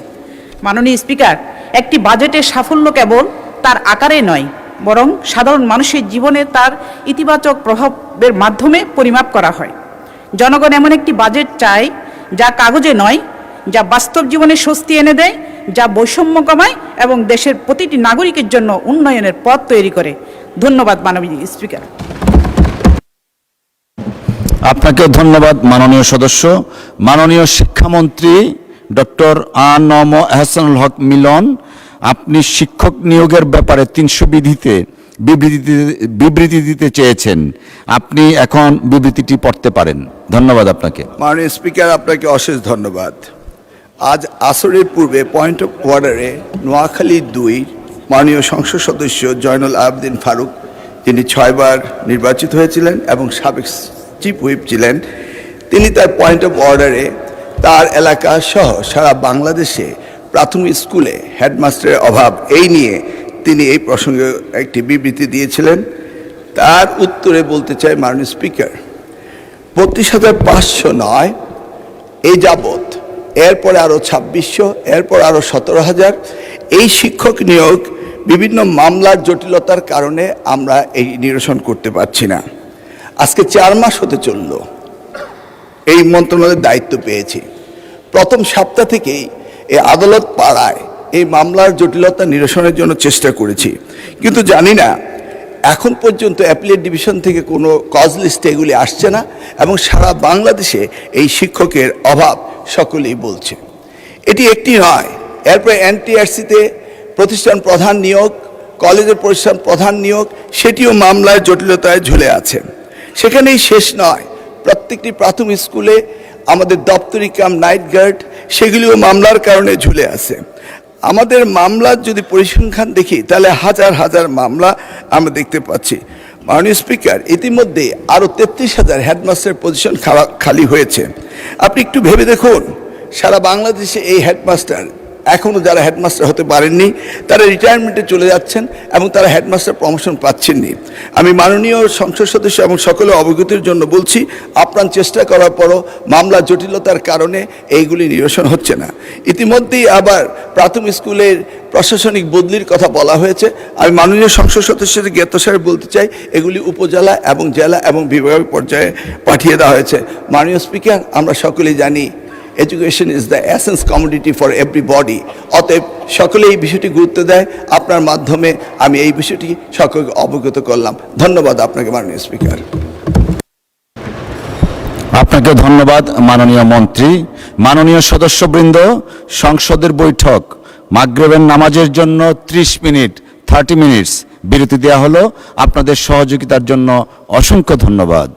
মাননীয় স্পিকার, একটি বাজেটের সাফল্য কেবল তার আকারে নয়, বরং সাধারণ মানুষের জীবনে তার ইতিবাচক প্রভাবের মাধ্যমে পরিমাপ করা হয়। জনগণ এমন একটি বাজেট চায় যা কাগজে নয়, যা বাস্তব জীবনে স্বস্তি এনে দেয়, যা বৈষম্য কমায় এবং দেশের প্রতিটি নাগরিকের জন্য উন্নয়নের পথ তৈরি করে। ধন্যবাদ মাননীয় স্পিকার। আপনাকে ধন্যবাদ মাননীয় সদস্য। মাননীয় শিক্ষামন্ত্রী ডক্টর আ.ন.ম এহসানুল হক মিলন, আপনি শিক্ষক নিয়োগের ব্যাপারে 300 বিধিতে বিবৃতি দিতে চেয়েছেন। আপনি এখন বিবৃতিটি পড়তে পারেন। ধন্যবাদ আপনাকে। মাননীয় স্পিকার, আপনাকে অশেষ ধন্যবাদ। আজ আসরের পূর্বে পয়েন্ট অফ অর্ডারে নোয়াখালী 2 মাননীয় সংসদ সদস্য জয়নুল আবেদিন ফারুক, যিনি 6 বার নির্বাচিত হয়েছিলেন এবং সাবেক চিফ হুইপ ছিলেন, তিনি তার পয়েন্ট অফ অর্ডারে তার এলাকা সহ সারা বাংলাদেশে প্রাথমিক স্কুলে হেডমাস্টারের অভাব এই নিয়ে তিনি এই প্রসঙ্গে একটি বিবৃতি দিয়েছিলেন। তার উত্তরে বলতে চাই, মাননীয় স্পিকার, 32,500 নয়, এই যাবৎ এরপরে আরও 2600, এরপর আরও 17,000 এই শিক্ষক নিয়োগ বিভিন্ন মামলার জটিলতার কারণে আমরা এই নিরসন করতে পারছি না। আজকে 4 মাস হতে চলল এই মন্ত্রণালয়ের দায়িত্ব পেয়েছি। প্রথম সপ্তাহ থেকেই এই আদালত পাড়ায় এই মামলার জটিলতা নিরসনের জন্য চেষ্টা করেছি, কিন্তু জানি না এখন পর্যন্ত অ্যাপিলেট ডিভিশন থেকে কোনো কজ লিস্টে এগুলি আসছে না এবং সারা বাংলাদেশে এই শিক্ষকের অভাব সকলেই বলছে। এটি একটি নয়, এরপরে এনটিআরসিতে প্রতিষ্ঠান প্রধান নিয়োগ, কলেজের প্রতিষ্ঠান প্রধান নিয়োগ, সেটিও মামলার জটিলতায় ঝুলে আছে। সেখানেই শেষ নয়, প্রত্যেকটি প্রাথমিক স্কুলে আমাদের দপ্তরি কাম নাইট গার্ড, সেগুলিও মামলার কারণে ঝুলে আছে। আমাদের মামলার যদি পরিসংখ্যান দেখি তাহলে হাজার হাজার মামলা আমরা দেখতে পাচ্ছি। মাননীয় স্পিকার, ইতিমধ্যে আরও 33,000 হেডমাস্টার পজিশন খালি হয়েছে। আপনি একটু ভেবে দেখুন, সারা বাংলাদেশে এই হেডমাস্টার এখনও যারা হেডমাস্টার হতে পারেননি তারা রিটায়ারমেন্টে চলে যাচ্ছেন এবং তারা হেডমাস্টার প্রমোশন পাচ্ছেননি। আমি মাননীয় সংসদ সদস্য এবং সকলে অবগতির জন্য বলছি, আপ্রাণ চেষ্টা করার পরও মামলা জটিলতার কারণে এইগুলি নিরসন হচ্ছে না। ইতিমধ্যেই আবার প্রাথমিক স্কুলের প্রশাসনিক বদলির কথা বলা হয়েছে। আমি মাননীয় সংসদ সদস্যদের জ্ঞাতসারে বলতে চাই, এগুলি উপজেলা এবং জেলা এবং বিভাগ পর্যায়ে পাঠিয়ে দেওয়া হয়েছে। মাননীয় স্পিকার, আমরা সকলেই জানি education is the essence commodity for everybody. অতএব সকলে এই বিষয়টি গুরুত্ব দেয়। আপনার মাধ্যমে আমি এই বিষয়টি সকলকে অবগত করলাম। ধন্যবাদ আপনাকে মাননীয় স্পিকার। আপনাকে ধন্যবাদ মাননীয় মন্ত্রী। মাননীয় সদস্যবৃন্দ, সংসদের বৈঠক মাগরিবের নামাজের জন্য 30 মিনিটস বিরতি দেওয়া হলো। আপনাদের সহযোগিতার জন্য অসংখ্য ধন্যবাদ।